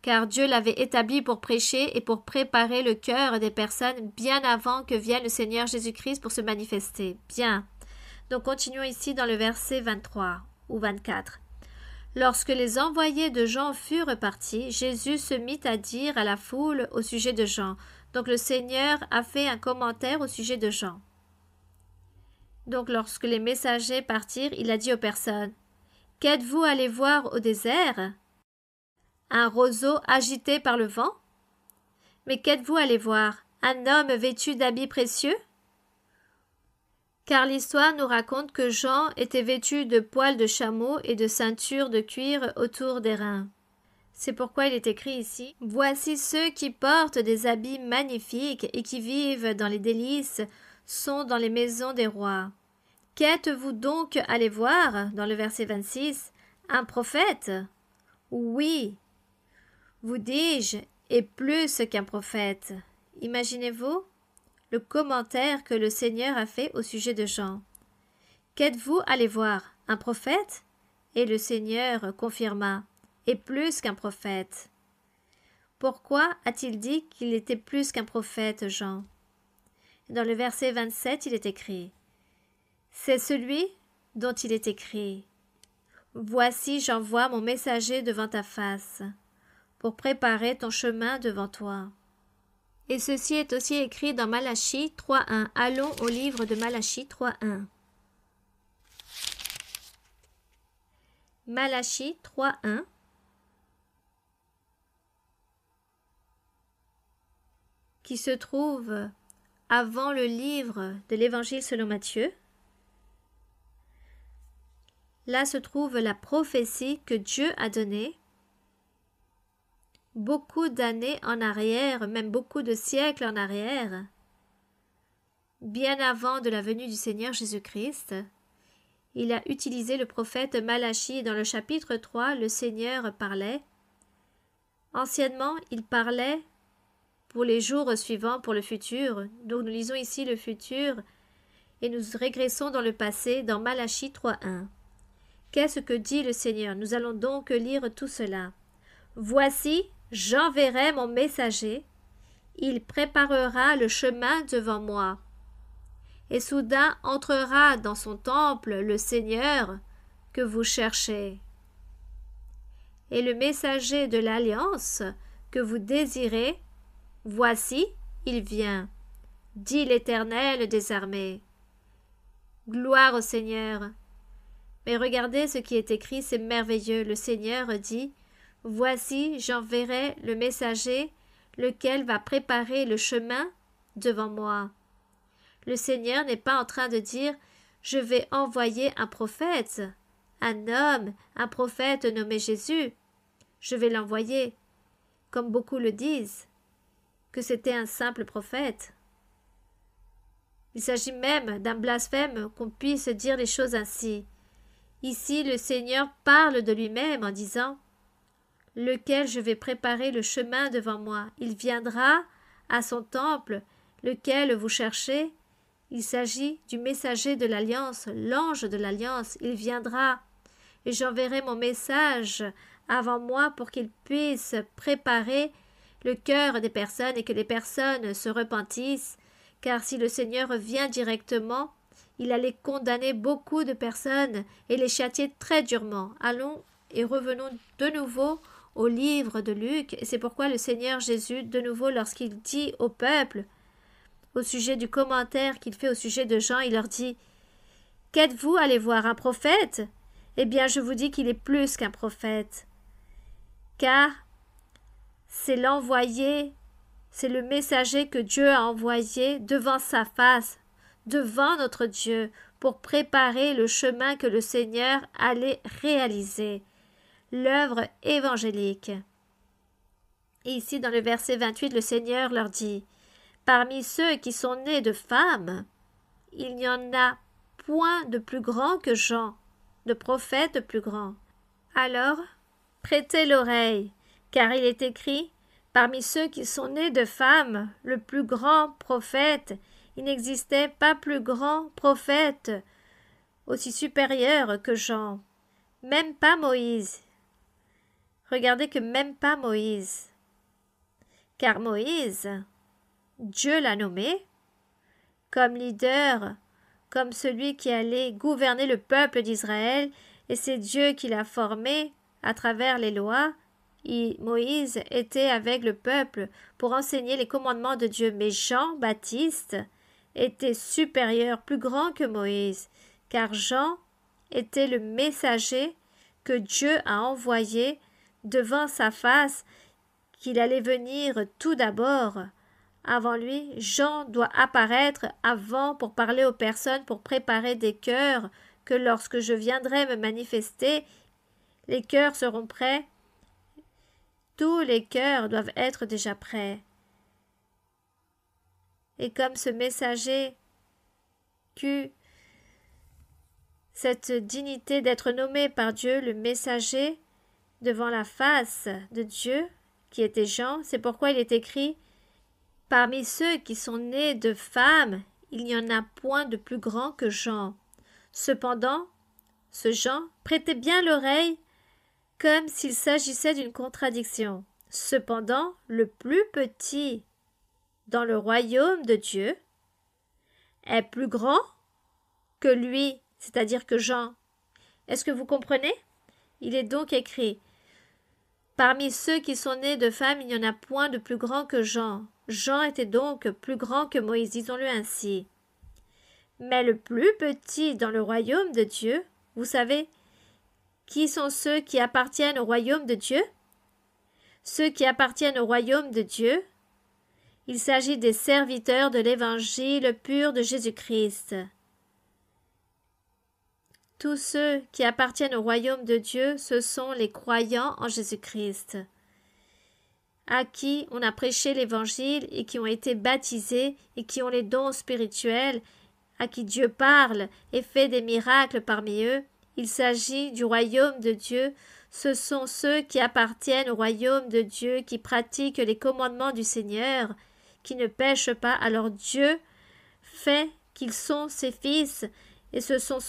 Car Dieu l'avait établi pour prêcher et pour préparer le cœur des personnes bien avant que vienne le Seigneur Jésus-Christ pour se manifester. Bien. Donc continuons ici dans le verset 23 ou 24. Lorsque les envoyés de Jean furent partis, Jésus se mit à dire à la foule au sujet de Jean. Donc le Seigneur a fait un commentaire au sujet de Jean. Donc lorsque les messagers partirent, il a dit aux personnes, « Qu'êtes-vous allés voir au désert ? Un roseau agité par le vent? Mais qu'êtes-vous allé voir? Un homme vêtu d'habits précieux? » Car l'histoire nous raconte que Jean était vêtu de poils de chameau et de ceintures de cuir autour des reins. C'est pourquoi il est écrit ici « Voici ceux qui portent des habits magnifiques et qui vivent dans les délices sont dans les maisons des rois. » Qu'êtes-vous donc allés voir, dans le verset 26, un prophète? Oui, vous dis-je, et plus qu'un prophète. Imaginez-vous le commentaire que le Seigneur a fait au sujet de Jean. Qu'êtes-vous allés voir? Un prophète? Et le Seigneur confirma, et plus qu'un prophète. Pourquoi a-t-il dit qu'il était plus qu'un prophète, Jean? Dans le verset 27, il est écrit, c'est celui dont il est écrit, voici j'envoie mon messager devant ta face, pour préparer ton chemin devant toi. Et ceci est aussi écrit dans Malachie 3.1. Allons au livre de Malachie 3.1. Malachie 3.1. Qui se trouve avant le livre de l'Évangile selon Matthieu. Là se trouve la prophétie que Dieu a donnée beaucoup d'années en arrière, même beaucoup de siècles en arrière, bien avant de la venue du Seigneur Jésus-Christ. Il a utilisé le prophète Malachie. Dans le chapitre 3, le Seigneur parlait. Anciennement, il parlait pour les jours suivants, pour le futur. Donc nous lisons ici le futur et nous régressons dans le passé, dans Malachie 3.1. Qu'est-ce que dit le Seigneur? Nous allons donc lire tout cela. Voici, j'enverrai mon messager, il préparera le chemin devant moi. Et soudain entrera dans son temple le Seigneur que vous cherchez. Et le messager de l'alliance que vous désirez, voici, il vient, dit l'Éternel des armées. Gloire au Seigneur. Mais regardez ce qui est écrit, c'est merveilleux. Le Seigneur dit, voici, j'enverrai le messager, lequel va préparer le chemin devant moi. Le Seigneur n'est pas en train de dire, je vais envoyer un prophète, un homme, un prophète nommé Jésus. Je vais l'envoyer, comme beaucoup le disent, que c'était un simple prophète. Il s'agit même d'un blasphème qu'on puisse dire les choses ainsi. Ici, le Seigneur parle de lui-même en disant « Lequel je vais préparer le chemin devant moi. Il viendra à son temple, lequel vous cherchez, Il s'agit du messager de l'Alliance, l'ange de l'Alliance. Il viendra et j'enverrai mon message avant moi pour qu'il puisse préparer le cœur des personnes et que les personnes se repentissent, car si le Seigneur vient directement, il allait condamner beaucoup de personnes et les châtier très durement. Allons et revenons de nouveau au livre de Luc, et c'est pourquoi le Seigneur Jésus, de nouveau, lorsqu'il dit au peuple, au sujet du commentaire qu'il fait au sujet de Jean, il leur dit « Qu'êtes-vous allé voir un prophète? Eh bien, je vous dis qu'il est plus qu'un prophète, car c'est l'envoyé, c'est le messager que Dieu a envoyé devant sa face, devant notre Dieu, pour préparer le chemin que le Seigneur allait réaliser, l'œuvre évangélique. » Et ici, dans le verset 28, le Seigneur leur dit « Parmi ceux qui sont nés de femmes, il n'y en a point de plus grand que Jean, de prophète plus grand. Alors, prêtez l'oreille, car il est écrit, parmi ceux qui sont nés de femmes, le plus grand prophète, il n'existait pas plus grand prophète, aussi supérieur que Jean. Même pas Moïse. Regardez que même pas Moïse. Car Moïse, Dieu l'a nommé comme leader, comme celui qui allait gouverner le peuple d'Israël, et c'est Dieu qui l'a formé à travers les lois. Moïse était avec le peuple pour enseigner les commandements de Dieu, mais Jean-Baptiste était supérieur, plus grand que Moïse, car Jean était le messager que Dieu a envoyé devant sa face, qu'il allait venir tout d'abord. Avant lui, Jean doit apparaître avant pour parler aux personnes, pour préparer des cœurs, que lorsque je viendrai me manifester, les cœurs seront prêts. Tous les cœurs doivent être déjà prêts. Et comme ce messager qu'eut cette dignité d'être nommé par Dieu le messager devant la face de Dieu, qui était Jean, c'est pourquoi il est écrit « Parmi ceux qui sont nés de femmes, il n'y en a point de plus grand que Jean. » Cependant, ce Jean prêtait bien l'oreille comme s'il s'agissait d'une contradiction. Cependant, le plus petit dans le royaume de Dieu est plus grand que lui, c'est-à-dire que Jean. Est-ce que vous comprenez? Il est donc écrit « Parmi ceux qui sont nés de femmes, il n'y en a point de plus grand que Jean. » Jean était donc plus grand que Moïse, disons-le ainsi. Mais le plus petit dans le royaume de Dieu, vous savez, qui sont ceux qui appartiennent au royaume de Dieu? Ceux qui appartiennent au royaume de Dieu, il s'agit des serviteurs de l'évangile pur de Jésus-Christ. Tous ceux qui appartiennent au royaume de Dieu, ce sont les croyants en Jésus-Christ, à qui on a prêché l'évangile et qui ont été baptisés et qui ont les dons spirituels, à qui Dieu parle et fait des miracles parmi eux. Il s'agit du royaume de Dieu. Ce sont ceux qui appartiennent au royaume de Dieu, qui pratiquent les commandements du Seigneur, qui ne pêchent pas. Alors Dieu fait qu'ils sont ses fils, et ce sont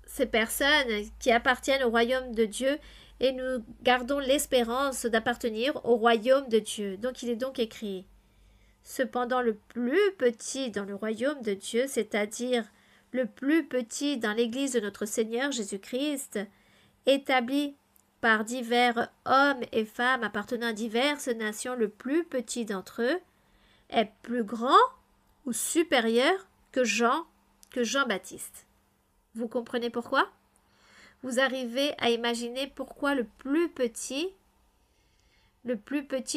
ces personnes qui appartiennent au royaume de Dieu, et nous gardons l'espérance d'appartenir au royaume de Dieu. Donc il est donc écrit « Cependant le plus petit dans le royaume de Dieu, c'est-à-dire le plus petit dans l'Église de notre Seigneur Jésus-Christ, établi par divers hommes et femmes appartenant à diverses nations, le plus petit d'entre eux est plus grand ou supérieur que Jean-Baptiste. » Vous comprenez pourquoi? Vous arrivez à imaginer pourquoi le plus petit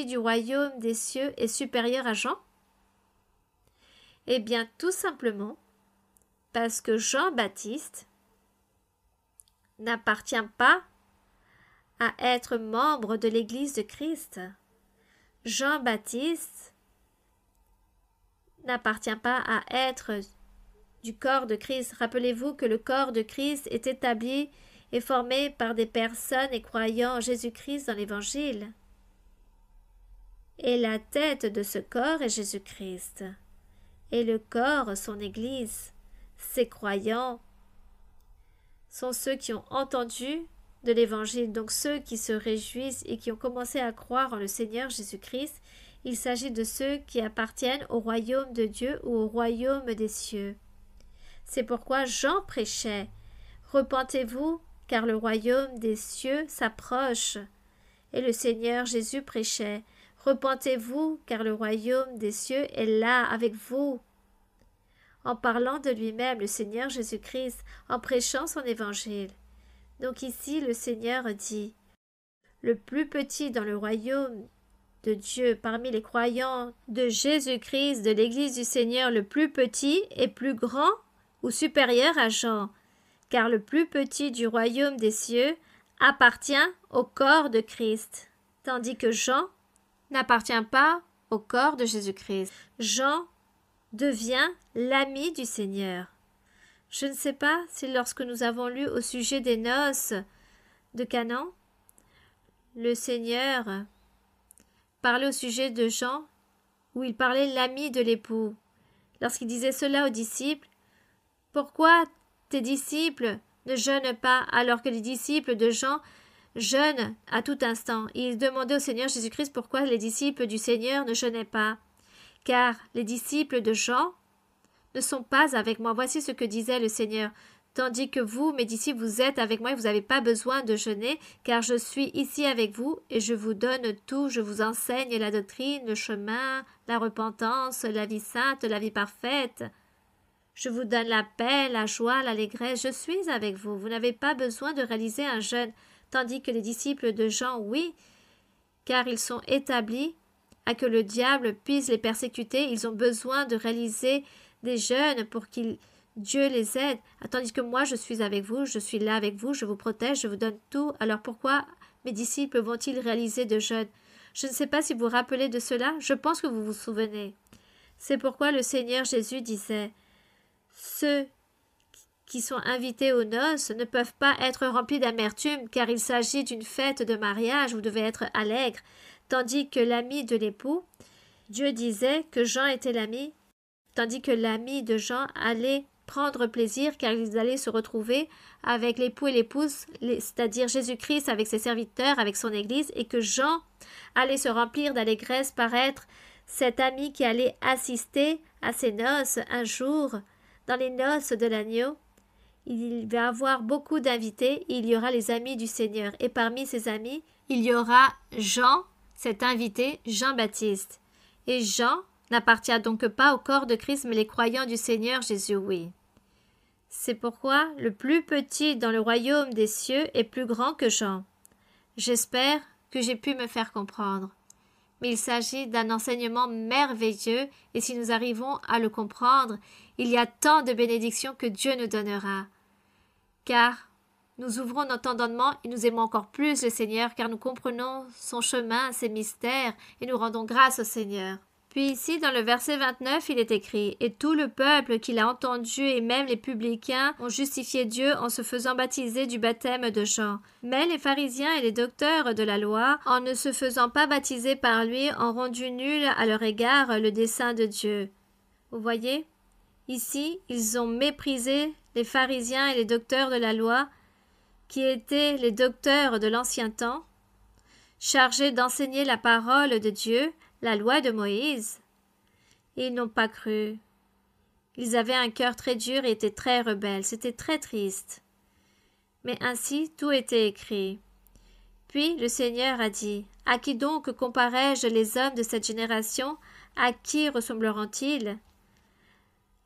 du royaume des cieux est supérieur à Jean? Eh bien, tout simplement parce que Jean-Baptiste n'appartient pas à être membre de l'Église de Christ. Jean-Baptiste n'appartient pas à être du corps de Christ. Rappelez-vous que le corps de Christ est établi et formé par des personnes et croyant en Jésus-Christ dans l'Évangile. Et la tête de ce corps est Jésus-Christ. Et le corps, son Église, ses croyants, sont ceux qui ont entendu de l'Évangile, donc ceux qui se réjouissent et qui ont commencé à croire en le Seigneur Jésus-Christ. Il s'agit de ceux qui appartiennent au royaume de Dieu ou au royaume des cieux. C'est pourquoi Jean prêchait « Repentez-vous, car le royaume des cieux s'approche ». Et le Seigneur Jésus prêchait « Repentez-vous, car le royaume des cieux est là avec vous ». En parlant de lui-même, le Seigneur Jésus-Christ, en prêchant son évangile. Donc ici, le Seigneur dit « Le plus petit dans le royaume de Dieu, parmi les croyants de Jésus-Christ, de l'Église du Seigneur, le plus petit est plus grand ou supérieur à Jean, car le plus petit du royaume des cieux appartient au corps de Christ, tandis que Jean n'appartient pas au corps de Jésus-Christ. Jean devient l'ami du Seigneur. Je ne sais pas si lorsque nous avons lu au sujet des noces de Canaan, le Seigneur parlait au sujet de Jean, où il parlait l'ami de l'époux. Lorsqu'il disait cela aux disciples, « Pourquoi tes disciples ne jeûnent pas alors que les disciples de Jean jeûnent à tout instant ?» Il demandait au Seigneur Jésus-Christ pourquoi les disciples du Seigneur ne jeûnaient pas. « Car les disciples de Jean ne sont pas avec moi. » Voici ce que disait le Seigneur. « Tandis que vous, mes disciples, vous êtes avec moi et vous n'avez pas besoin de jeûner, car je suis ici avec vous et je vous donne tout, je vous enseigne la doctrine, le chemin, la repentance, la vie sainte, la vie parfaite. Je vous donne la paix, la joie, l'allégresse, je suis avec vous. Vous n'avez pas besoin de réaliser un jeûne, tandis que les disciples de Jean, oui, car ils sont établis à que le diable puisse les persécuter, ils ont besoin de réaliser des jeûnes pour qu'ils Dieu les aide, tandis que moi je suis avec vous, je suis là avec vous, je vous protège, je vous donne tout. Alors pourquoi mes disciples vont-ils réaliser de jeûnes? Je ne sais pas si vous vous rappelez de cela, je pense que vous vous souvenez. C'est pourquoi le Seigneur Jésus disait « Ceux qui sont invités aux noces ne peuvent pas être remplis d'amertume, car il s'agit d'une fête de mariage, vous devez être allègre. » Tandis que l'ami de l'époux, Dieu disait que Jean était l'ami, tandis que l'ami de Jean allait prendre plaisir car ils allaient se retrouver avec l'époux et l'épouse, c'est-à-dire Jésus-Christ avec ses serviteurs, avec son Église, et que Jean allait se remplir d'allégresse par être cet ami qui allait assister à ses noces un jour, dans les noces de l'agneau. Il va y avoir beaucoup d'invités, il y aura les amis du Seigneur, et parmi ces amis, il y aura Jean, cet invité, Jean-Baptiste. Et Jean n'appartient donc pas au corps de Christ, mais les croyants du Seigneur Jésus, oui. C'est pourquoi le plus petit dans le royaume des cieux est plus grand que Jean. J'espère que j'ai pu me faire comprendre. Mais il s'agit d'un enseignement merveilleux, et si nous arrivons à le comprendre, il y a tant de bénédictions que Dieu nous donnera. Car nous ouvrons notre entendement et nous aimons encore plus le Seigneur, car nous comprenons son chemin, ses mystères, et nous rendons grâce au Seigneur. Puis ici, dans le verset 29, il est écrit « Et tout le peuple qui l'a entendu et même les publicains ont justifié Dieu en se faisant baptiser du baptême de Jean. Mais les pharisiens et les docteurs de la loi, en ne se faisant pas baptiser par lui, ont rendu nul à leur égard le dessein de Dieu. » Vous voyez? Ici, ils ont méprisé les pharisiens et les docteurs de la loi, qui étaient les docteurs de l'ancien temps, chargés d'enseigner la parole de Dieu, la loi de Moïse. Et ils n'ont pas cru. Ils avaient un cœur très dur et étaient très rebelles. C'était très triste. Mais ainsi tout était écrit. Puis le Seigneur a dit « À qui donc comparais-je les hommes de cette génération? À qui ressembleront-ils?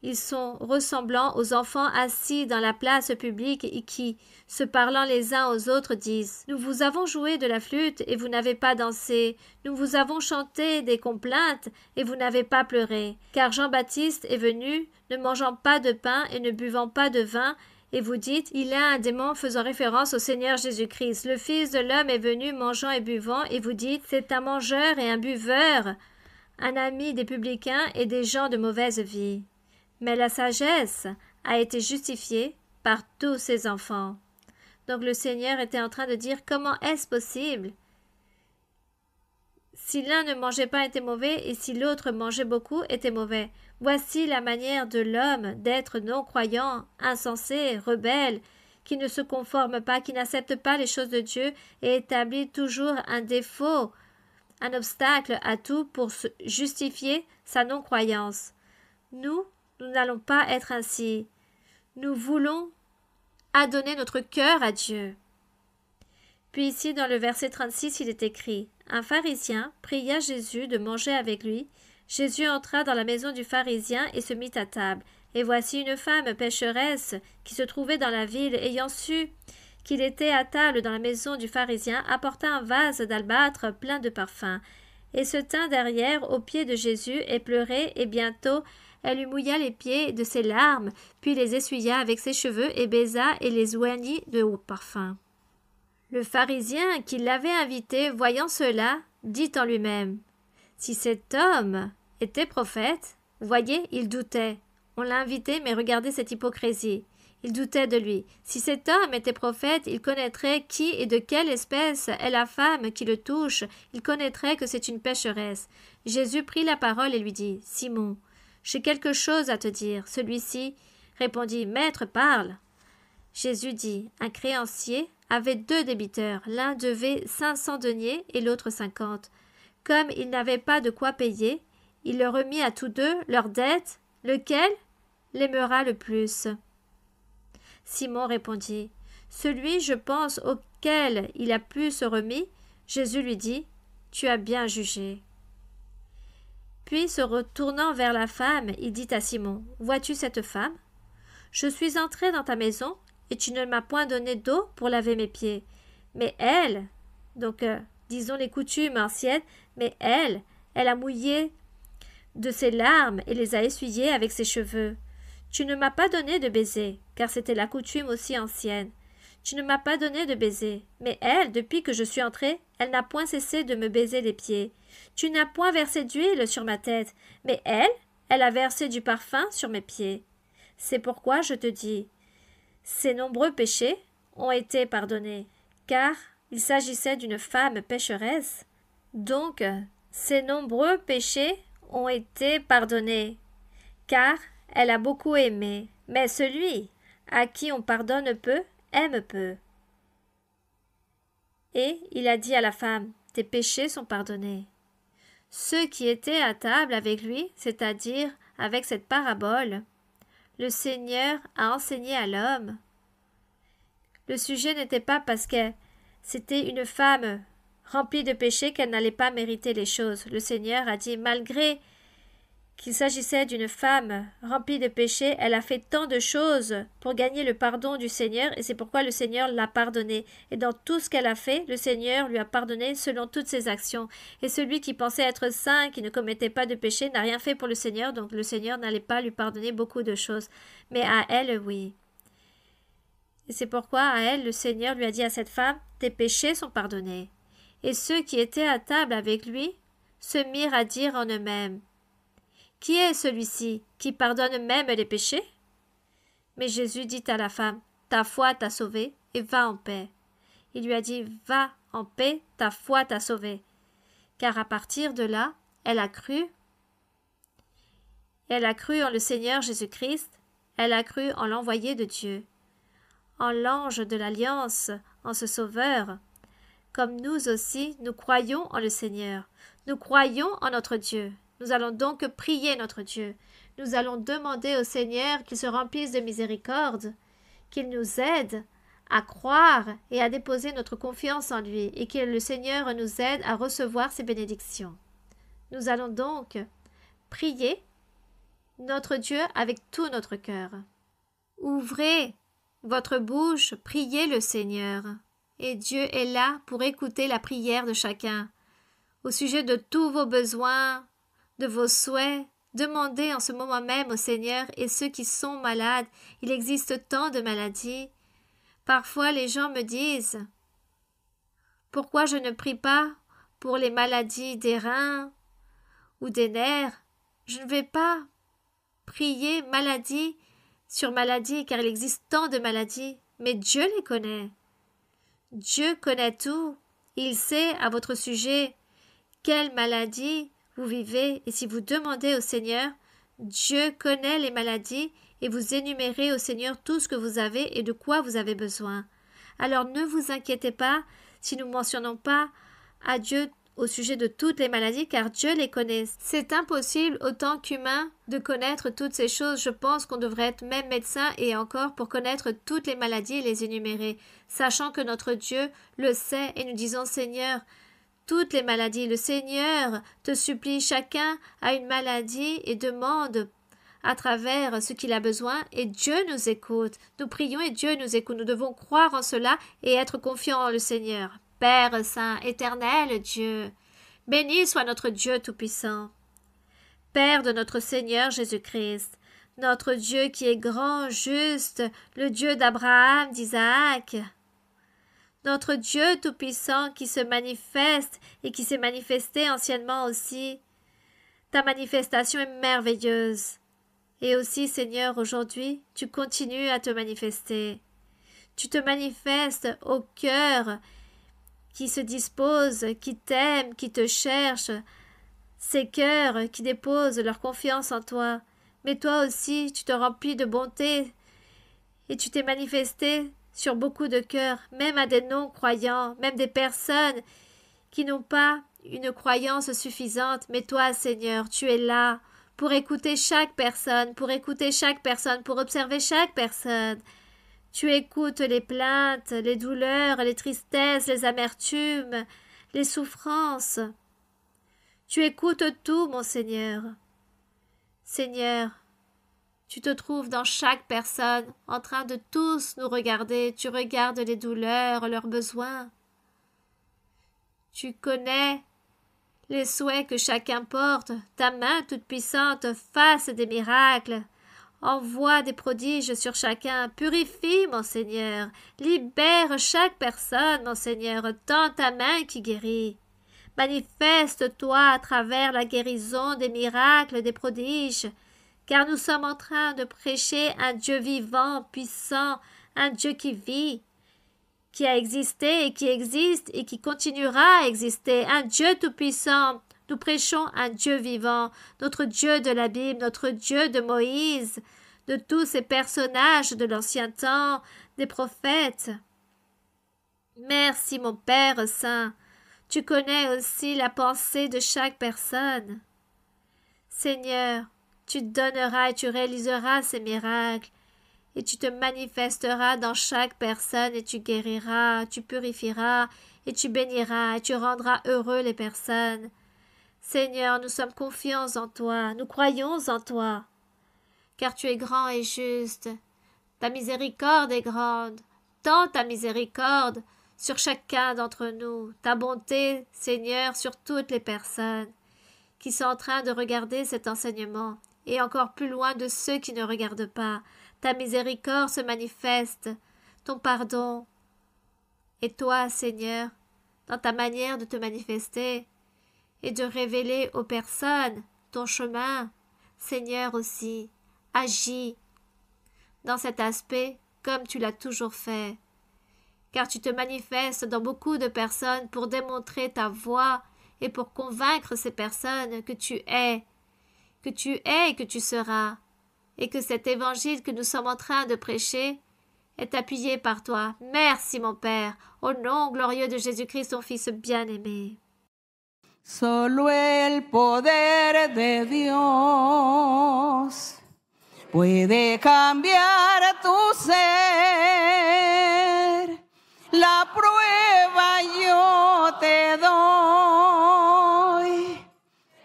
Ils sont ressemblants aux enfants assis dans la place publique et qui, se parlant les uns aux autres, disent « Nous vous avons joué de la flûte et vous n'avez pas dansé. Nous vous avons chanté des complaintes et vous n'avez pas pleuré. Car Jean-Baptiste est venu, ne mangeant pas de pain et ne buvant pas de vin, et vous dites, il a un démon faisant référence au Seigneur Jésus-Christ. Le Fils de l'homme est venu mangeant et buvant, et vous dites, c'est un mangeur et un buveur, un ami des publicains et des gens de mauvaise vie. » Mais la sagesse a été justifiée par tous ses enfants. Donc le Seigneur était en train de dire comment est-ce possible? Si l'un ne mangeait pas était mauvais, et si l'autre mangeait beaucoup était mauvais. Voici la manière de l'homme d'être non-croyant, insensé, rebelle, qui ne se conforme pas, qui n'accepte pas les choses de Dieu et établit toujours un défaut, un obstacle à tout pour justifier sa non-croyance. Nous n'allons pas être ainsi. Nous voulons adonner notre cœur à Dieu. Puis ici, dans le verset 36, il est écrit « Un pharisien pria Jésus de manger avec lui. Jésus entra dans la maison du pharisien et se mit à table. Et voici une femme pécheresse qui se trouvait dans la ville, ayant su qu'il était à table dans la maison du pharisien, apporta un vase d'albâtre plein de parfums, et se tint derrière aux pieds de Jésus et pleurait, et bientôt elle lui mouilla les pieds de ses larmes, puis les essuya avec ses cheveux et baisa et les oignit de haut parfum. » Le pharisien qui l'avait invité, voyant cela, dit en lui-même « Si cet homme était prophète, voyez, il doutait. On l'a invité, mais regardez cette hypocrisie. Il doutait de lui. Si cet homme était prophète, il connaîtrait qui et de quelle espèce est la femme qui le touche. Il connaîtrait que c'est une pécheresse. » Jésus prit la parole et lui dit « Simon, j'ai quelque chose à te dire. » Celui-ci répondit « Maître, parle. » Jésus dit « Un créancier avait 2 débiteurs. L'un devait 500 deniers et l'autre 50. Comme il n'avait pas de quoi payer, il leur remit à tous 2 leurs dettes. Lequel l'aimera le plus ?» Simon répondit « Celui, je pense, auquel il a plus remis. » Jésus lui dit « Tu as bien jugé. » Puis, se retournant vers la femme, il dit à Simon « Vois-tu cette femme? Je suis entré dans ta maison, et tu ne m'as point donné d'eau pour laver mes pieds. Mais elle, donc disons les coutumes anciennes, mais elle a mouillé de ses larmes et les a essuyées avec ses cheveux. Tu ne m'as pas donné de baiser, car c'était la coutume aussi ancienne. Tu ne m'as pas donné de baiser, mais elle, depuis que je suis entrée, elle n'a point cessé de me baiser les pieds. Tu n'as point versé d'huile sur ma tête, mais elle a versé du parfum sur mes pieds. C'est pourquoi je te dis, ses nombreux péchés ont été pardonnés, car il s'agissait d'une femme pécheresse. Donc, ses nombreux péchés ont été pardonnés, car elle a beaucoup aimé. Mais celui à qui on pardonne peu, aime peu. Et il a dit à la femme, tes péchés sont pardonnés. Ceux qui étaient à table avec lui, c'est-à-dire avec cette parabole, le Seigneur a enseigné à l'homme. Le sujet n'était pas parce que c'était une femme remplie de péchés qu'elle n'allait pas mériter les choses. Le Seigneur a dit, malgré qu'il s'agissait d'une femme remplie de péchés, elle a fait tant de choses pour gagner le pardon du Seigneur, et c'est pourquoi le Seigneur l'a pardonnée. Et dans tout ce qu'elle a fait, le Seigneur lui a pardonné selon toutes ses actions. Et celui qui pensait être saint, qui ne commettait pas de péché, n'a rien fait pour le Seigneur, donc le Seigneur n'allait pas lui pardonner beaucoup de choses. Mais à elle, oui. Et c'est pourquoi à elle, le Seigneur lui a dit à cette femme, tes péchés sont pardonnés. Et ceux qui étaient à table avec lui se mirent à dire en eux-mêmes, qui est celui-ci qui pardonne même les péchés? Mais Jésus dit à la femme, ta foi t'a sauvée, et va en paix. Il lui a dit, va en paix, ta foi t'a sauvée. Car à partir de là, elle a cru. Elle a cru en le Seigneur Jésus-Christ, elle a cru en l'envoyé de Dieu, en l'ange de l'Alliance, en ce Sauveur. Comme nous aussi, nous croyons en le Seigneur, nous croyons en notre Dieu. Nous allons donc prier notre Dieu. Nous allons demander au Seigneur qu'il se remplisse de miséricorde, qu'il nous aide à croire et à déposer notre confiance en lui, et que le Seigneur nous aide à recevoir ses bénédictions. Nous allons donc prier notre Dieu avec tout notre cœur. Ouvrez votre bouche, priez le Seigneur, et Dieu est là pour écouter la prière de chacun. Au sujet de tous vos besoins, de vos souhaits, demandez en ce moment même au Seigneur. Et ceux qui sont malades, il existe tant de maladies. Parfois les gens me disent « Pourquoi je ne prie pas pour les maladies des reins ou des nerfs ?» Je ne vais pas prier maladie sur maladie, car il existe tant de maladies, mais Dieu les connaît. Dieu connaît tout. Il sait à votre sujet quelle maladie vous vivez, et si vous demandez au Seigneur, Dieu connaît les maladies et vous énumérez au Seigneur tout ce que vous avez et de quoi vous avez besoin. Alors ne vous inquiétez pas si nous ne mentionnons pas à Dieu au sujet de toutes les maladies, car Dieu les connaît. C'est impossible, autant qu'humain, de connaître toutes ces choses. Je pense qu'on devrait être même médecin et encore pour connaître toutes les maladies et les énumérer, sachant que notre Dieu le sait et nous disons Seigneur, toutes les maladies. Le Seigneur te supplie, chacun a une maladie et demande à travers ce qu'il a besoin et Dieu nous écoute. Nous prions et Dieu nous écoute. Nous devons croire en cela et être confiants en le Seigneur. Père saint, éternel Dieu, béni soit notre Dieu tout-puissant. Père de notre Seigneur Jésus-Christ, notre Dieu qui est grand, juste, le Dieu d'Abraham, d'Isaac, notre Dieu tout-puissant qui se manifeste et qui s'est manifesté anciennement aussi. Ta manifestation est merveilleuse. Et aussi, Seigneur, aujourd'hui, tu continues à te manifester. Tu te manifestes au cœur qui se dispose, qui t'aime, qui te cherche, ces cœurs qui déposent leur confiance en toi. Mais toi aussi, tu te remplis de bonté et tu t'es manifesté sur beaucoup de cœurs, même à des non-croyants, même des personnes qui n'ont pas une croyance suffisante. Mais toi, Seigneur, tu es là pour écouter chaque personne, pour observer chaque personne. Tu écoutes les plaintes, les douleurs, les tristesses, les amertumes, les souffrances. Tu écoutes tout, mon Seigneur. Seigneur, tu te trouves dans chaque personne, en train de tous nous regarder. Tu regardes les douleurs, leurs besoins. Tu connais les souhaits que chacun porte. Ta main toute puissante fasse des miracles. Envoie des prodiges sur chacun. Purifie, mon Seigneur. Libère chaque personne, mon Seigneur. Tends ta main qui guérit. Manifeste-toi à travers la guérison, des miracles, des prodiges. Car nous sommes en train de prêcher un Dieu vivant, puissant, un Dieu qui vit, qui a existé et qui existe et qui continuera à exister, un Dieu tout-puissant. Nous prêchons un Dieu vivant, notre Dieu de la Bible, notre Dieu de Moïse, de tous ces personnages de l'ancien temps, des prophètes. Merci, mon Père saint. Tu connais aussi la pensée de chaque personne. Seigneur, tu donneras et tu réaliseras ces miracles, et tu te manifesteras dans chaque personne, et tu guériras, tu purifieras, et tu béniras, et tu rendras heureux les personnes. Seigneur, nous sommes confiants en toi, nous croyons en toi, car tu es grand et juste. Ta miséricorde est grande, tends ta miséricorde sur chacun d'entre nous, ta bonté, Seigneur, sur toutes les personnes qui sont en train de regarder cet enseignement, et encore plus loin de ceux qui ne regardent pas. Ta miséricorde se manifeste, ton pardon. Et toi, Seigneur, dans ta manière de te manifester et de révéler aux personnes ton chemin, Seigneur aussi, agis dans cet aspect comme tu l'as toujours fait. Car tu te manifestes dans beaucoup de personnes pour démontrer ta voix et pour convaincre ces personnes que tu es et que tu seras, et que cet évangile que nous sommes en train de prêcher est appuyé par toi. Merci, mon Père, au nom glorieux de Jésus-Christ, ton Fils bien-aimé. Solo el poder de Dios puede cambiar tu ser. La prueba yo te doy.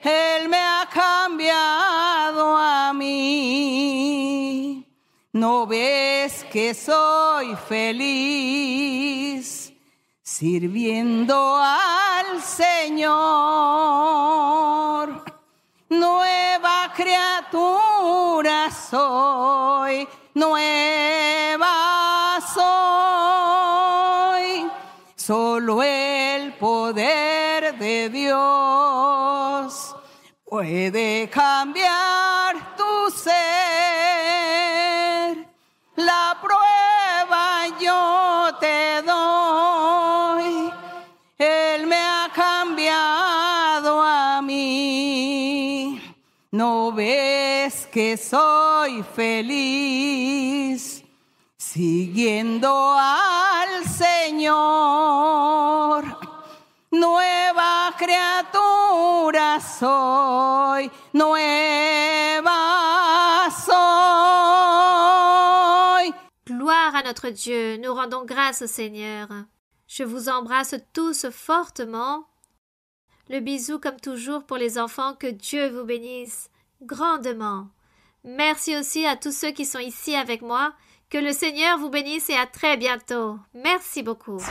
Él me ha cambiado a mí. ¿No ves que soy feliz sirviendo al Señor? Nueva criatura soy, nueva soy. Solo el poder de Dios puede cambiar tu ser. La prueba yo te doy. Él me ha cambiado no ves que soy feliz siguiendo al Señor. Nueva criatura soy, nueva soy. Gloire à notre Dieu, nous rendons grâce au Seigneur. Je vous embrasse tous fortement. Le bisou comme toujours pour les enfants, que Dieu vous bénisse grandement. Merci aussi à tous ceux qui sont ici avec moi. Que le Seigneur vous bénisse et à très bientôt. Merci beaucoup.